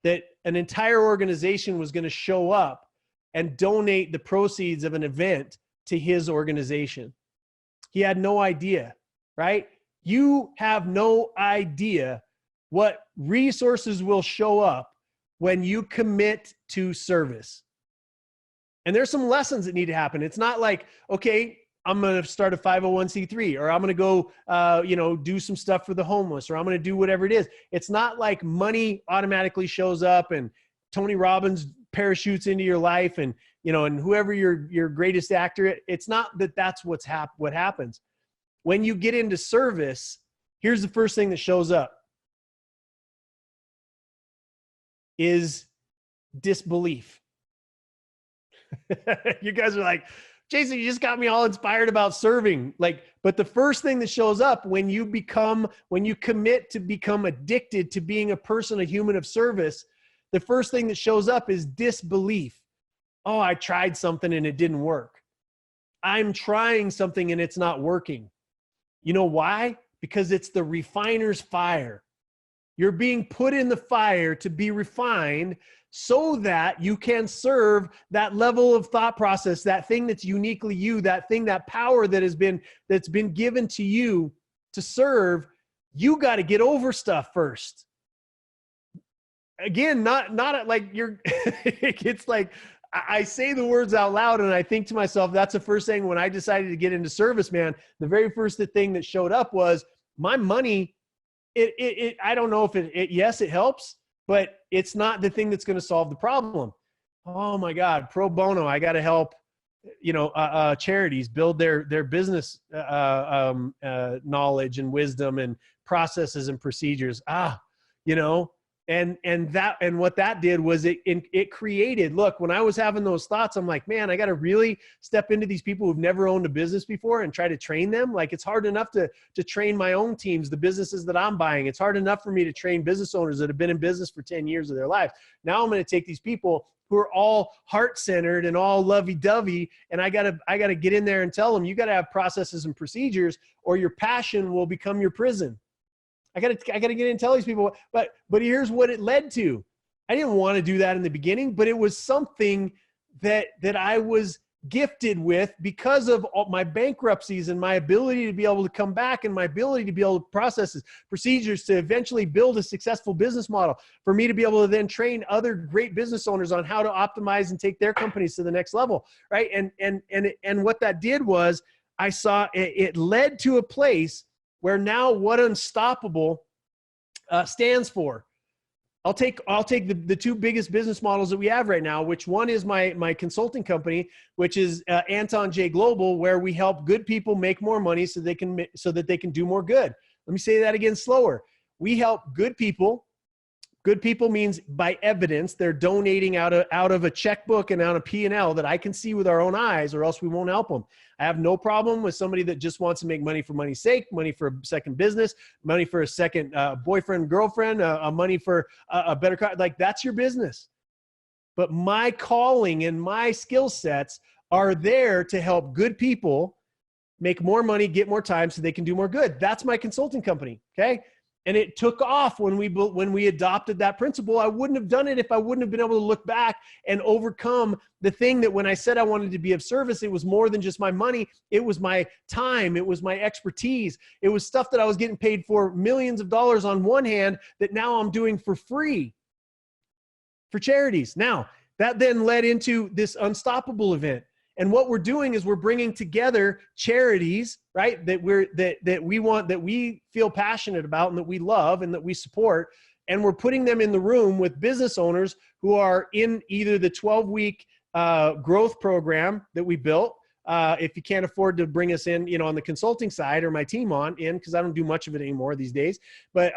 that an entire organization was going to show up and donate the proceeds of an event to his organization. He had no idea, right? You have no idea what resources will show up when you commit to service. And there's some lessons that need to happen. It's not like, okay, I'm going to start a 501c3, or I'm going to go, do some stuff for the homeless, or I'm going to do whatever it is. It's not like money automatically shows up and Tony Robbins parachutes into your life and whoever your greatest actor. It's not that that's what happens. When you get into service, here's the first thing that shows up is disbelief. You guys are like, Jason, you just got me all inspired about serving. But the first thing that shows up when you commit to become addicted to being a person, a human of service, the first thing that shows up is disbelief. Oh, I tried something and it didn't work. I'm trying something and it's not working. You know why? Because it's the refiner's fire. You're being put in the fire to be refined so that you can serve that level of thought process, that thing that's uniquely you, that thing, that power that's been given to you to serve. You got to get over stuff first. Again, not like you're, it's like I say the words out loud and I think to myself, that's the first thing when I decided to get into service, man. The very first thing that showed up was my money. I don't know if yes, it helps, but it's not the thing that's going to solve the problem. Oh my God, pro bono. I got to help, charities build their business knowledge and wisdom and processes and procedures. And what that did was it created, look, when I was having those thoughts, I'm like, man, I got to really step into these people who've never owned a business before and try to train them. Like, it's hard enough to train my own teams, the businesses that I'm buying. It's hard enough for me to train business owners that have been in business for 10 years of their life. Now I'm going to take these people who are all heart-centered and all lovey-dovey, and I gotta get in there and tell them, you got to have processes and procedures, or your passion will become your prison. I gotta get in and tell these people, but here's what it led to. I didn't want to do that in the beginning, but it was something that I was gifted with because of all my bankruptcies and my ability to be able to come back and my ability to be able to process procedures to eventually build a successful business model for me to be able to then train other great business owners on how to optimize and take their companies to the next level. Right. And what that did was I saw it led to a place where now what unstoppable stands for. I'll take the two biggest business models that we have right now, which one is my consulting company, which is Anton J Global, where we help good people make more money so that they can do more good. Let me say that again slower. We help good people. Good people means by evidence. They're donating out of a checkbook and out of P&L that I can see with our own eyes, or else we won't help them. I have no problem with somebody that just wants to make money for money's sake, money for a second business, money for a second boyfriend, girlfriend, money for a better car. Like, that's your business. But my calling and my skill sets are there to help good people make more money, get more time so they can do more good. That's my consulting company. Okay. And it took off when we adopted that principle. I wouldn't have done it if I wouldn't have been able to look back and overcome the thing that when I said I wanted to be of service, it was more than just my money. It was my time. It was my expertise. It was stuff that I was getting paid for millions of dollars on one hand that now I'm doing for free for charities. Now, that then led into this Unstoppable event. And what we're doing is we're bringing together charities, right? That we feel passionate about and that we love and that we support. And we're putting them in the room with business owners who are in either the 12-week growth program that we built. If you can't afford to bring us in, on the consulting side or my team because I don't do much of it anymore these days. But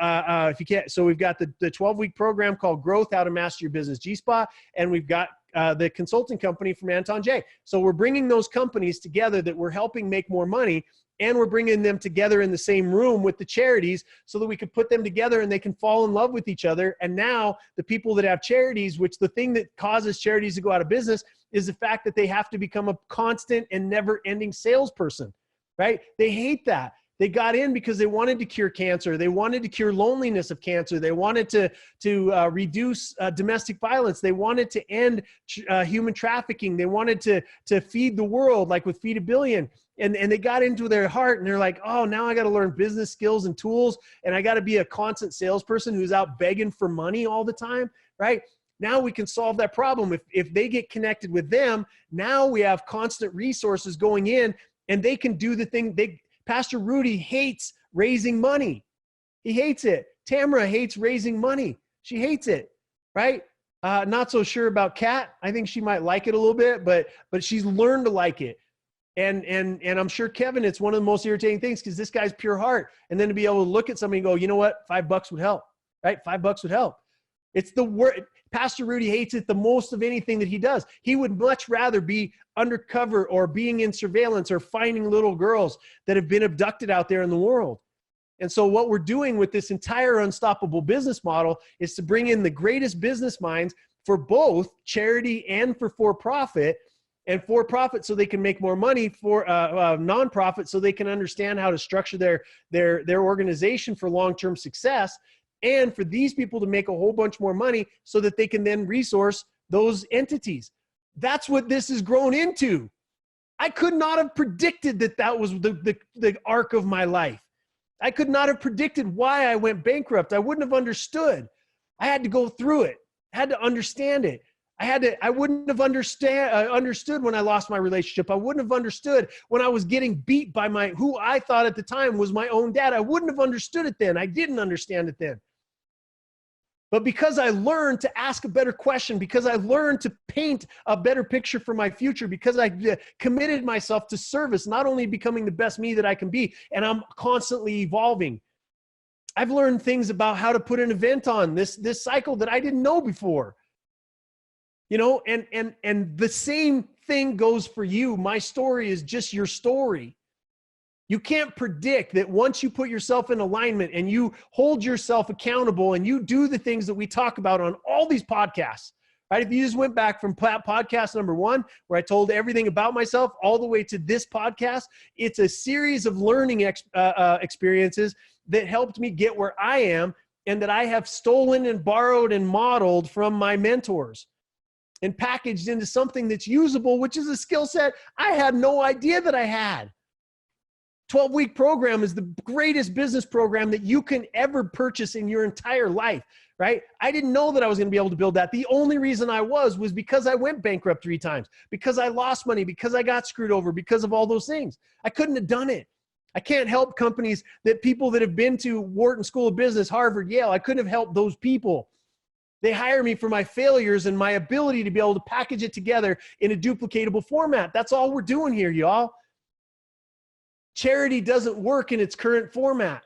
if you can't, so we've got the 12-week program called Growth: How to Master Your Business G-Spot, and we've got the consulting company from Anton J. So we're bringing those companies together that we're helping make more money, and we're bringing them together in the same room with the charities so that we can put them together and they can fall in love with each other. And now the people that have charities, which the thing that causes charities to go out of business is the fact that they have to become a constant and never-ending salesperson, right? They hate that. They got in because they wanted to cure cancer. They wanted to cure loneliness of cancer. They wanted to reduce domestic violence. They wanted to end human trafficking. They wanted to feed the world, like with Feed a Billion. And they got into their heart and they're like, oh, now I got to learn business skills and tools. And I got to be a constant salesperson who's out begging for money all the time, right? Now we can solve that problem. If they get connected with them, now we have constant resources going in and they can do the thing. Pastor Rudy hates raising money. He hates it. Tamara hates raising money. She hates it, right? Not so sure about Kat. I think she might like it a little bit, but she's learned to like it. And I'm sure Kevin, it's one of the most irritating things because this guy's pure heart. And then to be able to look at somebody and go, you know what? $5 would help, right? $5 would help. It's the word. Pastor Rudy hates it the most of anything that he does. He would much rather be undercover or being in surveillance or finding little girls that have been abducted out there in the world. And so what we're doing with this entire Unstoppable business model is to bring in the greatest business minds for both charity and for-profit, and for-profit so they can make more money, for nonprofit so they can understand how to structure their organization for long-term success, and for these people to make a whole bunch more money so that they can then resource those entities. That's what this has grown into. I could not have predicted that was the arc of my life. I could not have predicted why I went bankrupt. I wouldn't have understood. I had to go through it. I had to understand it. I wouldn't have understood when I lost my relationship. I wouldn't have understood when I was getting beat by who I thought at the time was my own dad. I wouldn't have understood it then. I didn't understand it then. But because I learned to ask a better question, because I learned to paint a better picture for my future, because I committed myself to service, not only becoming the best me that I can be, and I'm constantly evolving. I've learned things about how to put an event on this cycle that I didn't know before. And the same thing goes for you. My story is just your story. You can't predict that once you put yourself in alignment and you hold yourself accountable and you do the things that we talk about on all these podcasts, right? If you just went back from podcast number 1, where I told everything about myself, all the way to this podcast, it's a series of learning experiences that helped me get where I am. and that I have stolen and borrowed and modeled from my mentors and packaged into something that's usable, which is a skill set I had no idea that I had. 12-week program is the greatest business program that you can ever purchase in your entire life, right? I didn't know that I was going to be able to build that. The only reason I was because I went bankrupt 3 times, because I lost money, because I got screwed over, because of all those things. I couldn't have done it. I can't help companies that people that have been to Wharton School of Business, Harvard, Yale. I couldn't have helped those people. They hire me for my failures and my ability to be able to package it together in a duplicatable format. That's all we're doing here, y'all. Charity doesn't work in its current format.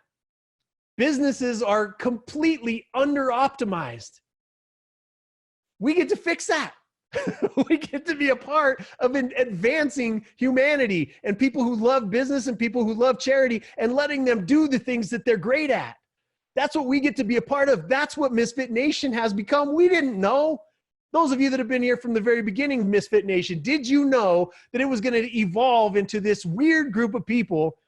Businesses are completely under-optimized. We get to fix that. We get to be a part of advancing humanity and people who love business and people who love charity and letting them do the things that they're great at. That's what we get to be a part of. That's what Misfit Nation has become. We didn't know. Those of you that have been here from the very beginning of Misfit Nation, did you know that it was going to evolve into this weird group of people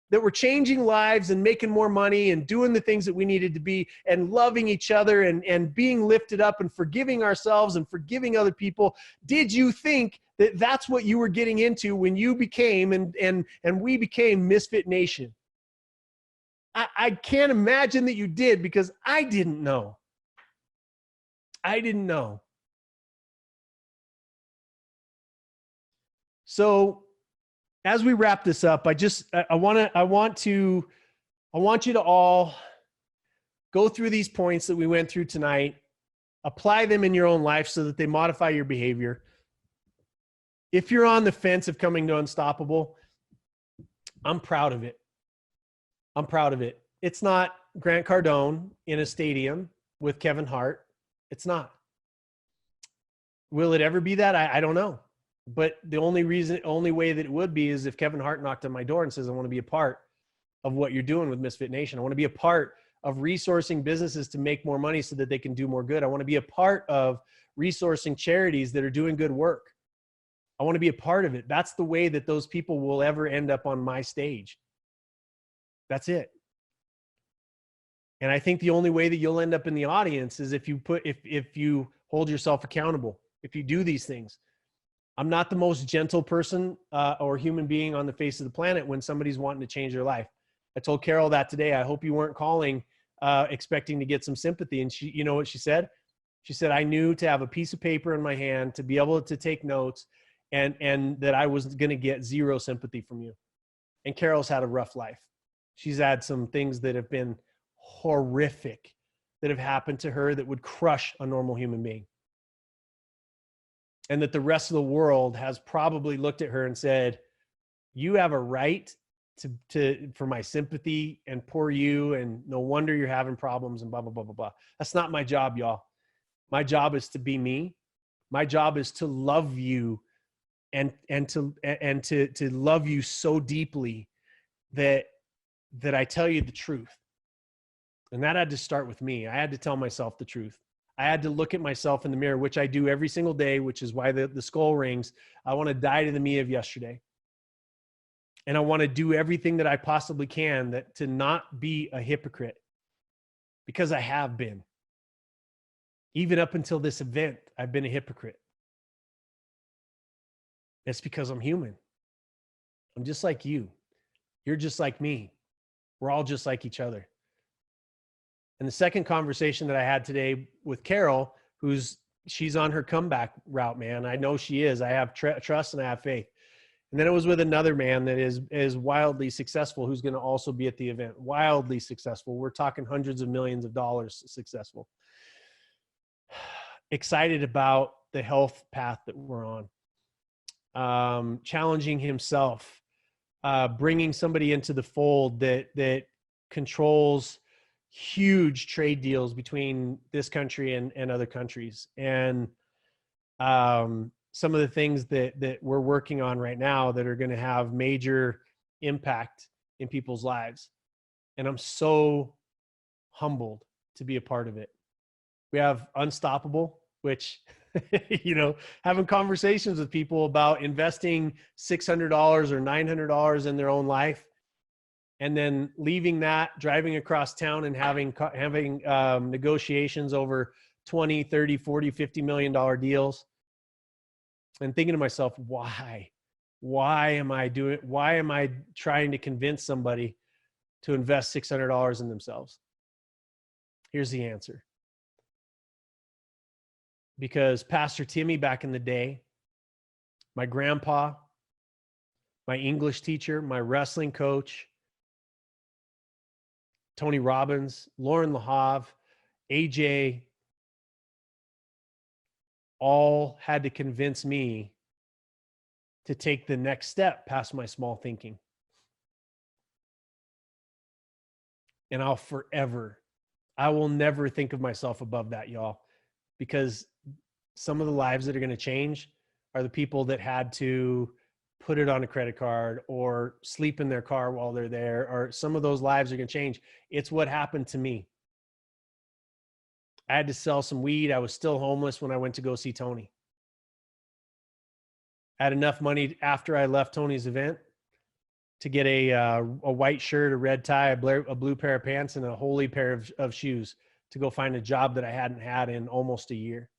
that were changing lives and making more money and doing the things that we needed to be and loving each other and being lifted up and forgiving ourselves and forgiving other people? Did you think that that's what you were getting into when you became and we became Misfit Nation? I can't imagine that you did, because I didn't know. I didn't know. So as we wrap this up, I want you to all go through these points that we went through tonight, apply them in your own life so that they modify your behavior. If you're on the fence of coming to Unstoppable, I'm proud of it. I'm proud of it. It's not Grant Cardone in a stadium with Kevin Hart. It's not. Will it ever be that? I don't know. But the only way that it would be is if Kevin Hart knocked on my door and says, I want to be a part of what you're doing with Misfit Nation. I want to be a part of resourcing businesses to make more money so that they can do more good. I want to be a part of resourcing charities that are doing good work. I want to be a part of it. That's the way that those people will ever end up on my stage. That's it. And I think the only way that you'll end up in the audience is if you hold yourself accountable, if you do these things. I'm not the most gentle person or human being on the face of the planet when somebody's wanting to change their life. I told Carol that today. I hope you weren't calling expecting to get some sympathy. And she, you know what she said? She said, I knew to have a piece of paper in my hand to be able to take notes and that I was going to get zero sympathy from you. And Carol's had a rough life. She's had some things that have been horrific that have happened to her that would crush a normal human being. And that the rest of the world has probably looked at her and said, you have a right for my sympathy and poor you, and no wonder you're having problems and blah, blah, blah, blah, blah. That's not my job, y'all. My job is to be me. My job is to love you and to love you so deeply that I tell you the truth. And that had to start with me. I had to tell myself the truth. I had to look at myself in the mirror, which I do every single day, which is why the skull rings. I want to die to the me of yesterday. And I want to do everything that I possibly can to not be a hypocrite, because I have been. Even up until this event, I've been a hypocrite. It's because I'm human. I'm just like you. You're just like me. We're all just like each other. And the second conversation that I had today with Carol, she's on her comeback route, man. I know she is. I have trust and I have faith. And then it was with another man that is wildly successful, who's going to also be at the event. Wildly successful. We're talking hundreds of millions of dollars successful. Excited about the health path that we're on. Challenging himself. Bringing somebody into the fold that controls huge trade deals between this country and other countries. And some of the things that we're working on right now that are going to have major impact in people's lives. And I'm so humbled to be a part of it. We have Unstoppable, which, having conversations with people about investing $600 or $900 in their own life and then leaving that, driving across town and having negotiations over 20, 30, 40, $50 million deals, and thinking to myself, why am I trying to convince somebody to invest $600 in themselves? Here's the answer. Because Pastor Timmy back in the day, my grandpa, my English teacher, my wrestling coach, Tony Robbins, Lauren LaHave, AJ, all had to convince me to take the next step past my small thinking. And I will never think of myself above that, y'all, because some of the lives that are going to change are the people that had to put it on a credit card or sleep in their car while they're there, or some of those lives are going to change. It's what happened to me. I had to sell some weed. I was still homeless when I went to go see Tony. I had enough money after I left Tony's event to get a white shirt, a red tie, a blue pair of pants, and a holy pair of shoes to go find a job that I hadn't had in almost a year.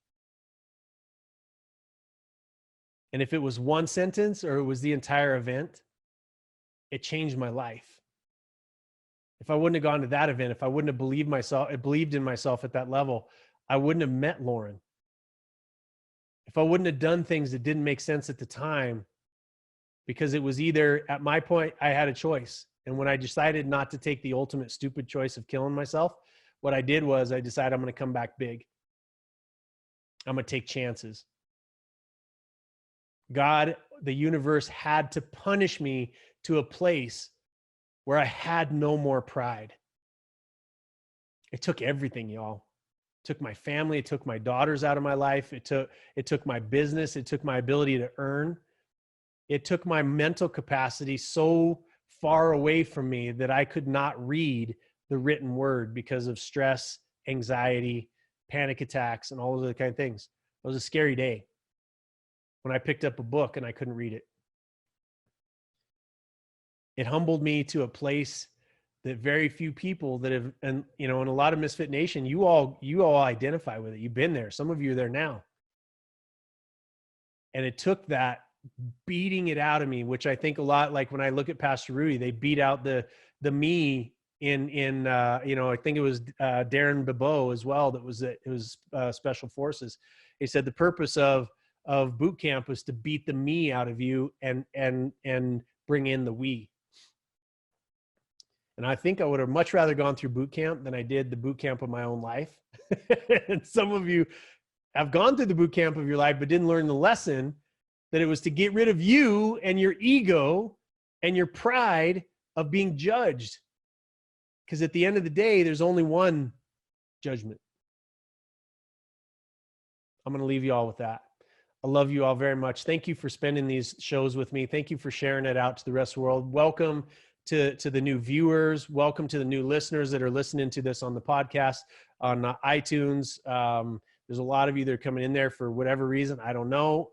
And if it was one sentence or it was the entire event, it changed my life. If I wouldn't have gone to that event, if I wouldn't have believed in myself at that level, I wouldn't have met Lauren. If I wouldn't have done things that didn't make sense at the time, because it was either, at my point, I had a choice. And when I decided not to take the ultimate stupid choice of killing myself, what I did was I decided I'm going to come back big. I'm going to take chances. God, the universe had to punish me to a place where I had no more pride. It took everything, y'all. It took my family. It took my daughters out of my life. It took my business. It took my ability to earn. It took my mental capacity so far away from me that I could not read the written word because of stress, anxiety, panic attacks, and all of those kind of things. It was a scary day when I picked up a book and I couldn't read it. It humbled me to a place that very few people that have, and in a lot of Misfit Nation, you all identify with it. You've been there. Some of you are there now. And it took that beating it out of me, which I think a lot, like when I look at Pastor Rudy, they beat out the me in I think it was Darren Bebeau as well. It was Special Forces. He said the purpose of boot camp was to beat the me out of you and bring in the we. And I think I would have much rather gone through boot camp than I did the boot camp of my own life. And some of you have gone through the boot camp of your life, but didn't learn the lesson that it was to get rid of you and your ego and your pride of being judged. Because at the end of the day, there's only one judgment. I'm going to leave you all with that. I love you all very much. Thank you for spending these shows with me. Thank you for sharing it out to the rest of the world. Welcome to the new viewers. Welcome to the new listeners that are listening to this on the podcast, on iTunes. There's a lot of you that are coming in there for whatever reason. I don't know,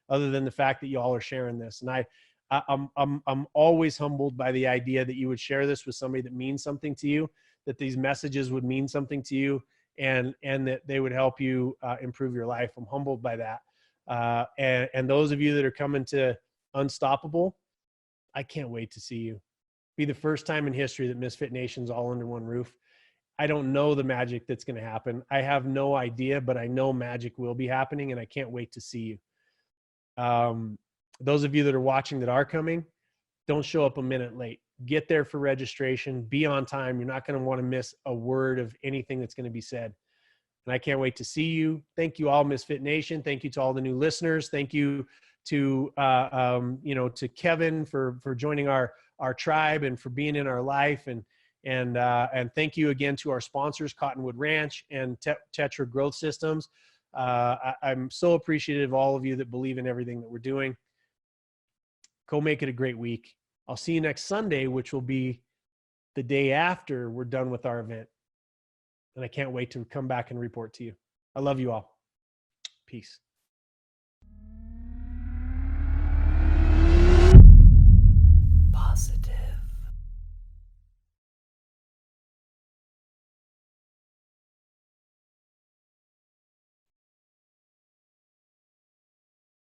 other than the fact that you all are sharing this. And I'm always humbled by the idea that you would share this with somebody that means something to you, that these messages would mean something to you, and that they would help you improve your life. I'm humbled by that. And those of you that are coming to Unstoppable, I can't wait to see you. Be the first time in history that Misfit Nation's all under one roof. I don't know the magic that's going to happen. I have no idea, but I know magic will be happening, and I can't wait to see you. Those of you that are watching that are coming, don't show up a minute late. Get there for registration. Be on time. You're not going to want to miss a word of anything that's going to be said. And I can't wait to see you. Thank you all, Misfit Nation. Thank you to all the new listeners. Thank you to to Kevin for joining our tribe and for being in our life, and thank you again to our sponsors, Cottonwood Ranch and Tetra Growth Systems. I'm so appreciative of all of you that believe in everything that we're doing. Go make it a great week. I'll see you next Sunday, which will be the day after we're done with our event. And I can't wait to come back and report to you. I love you all. Peace.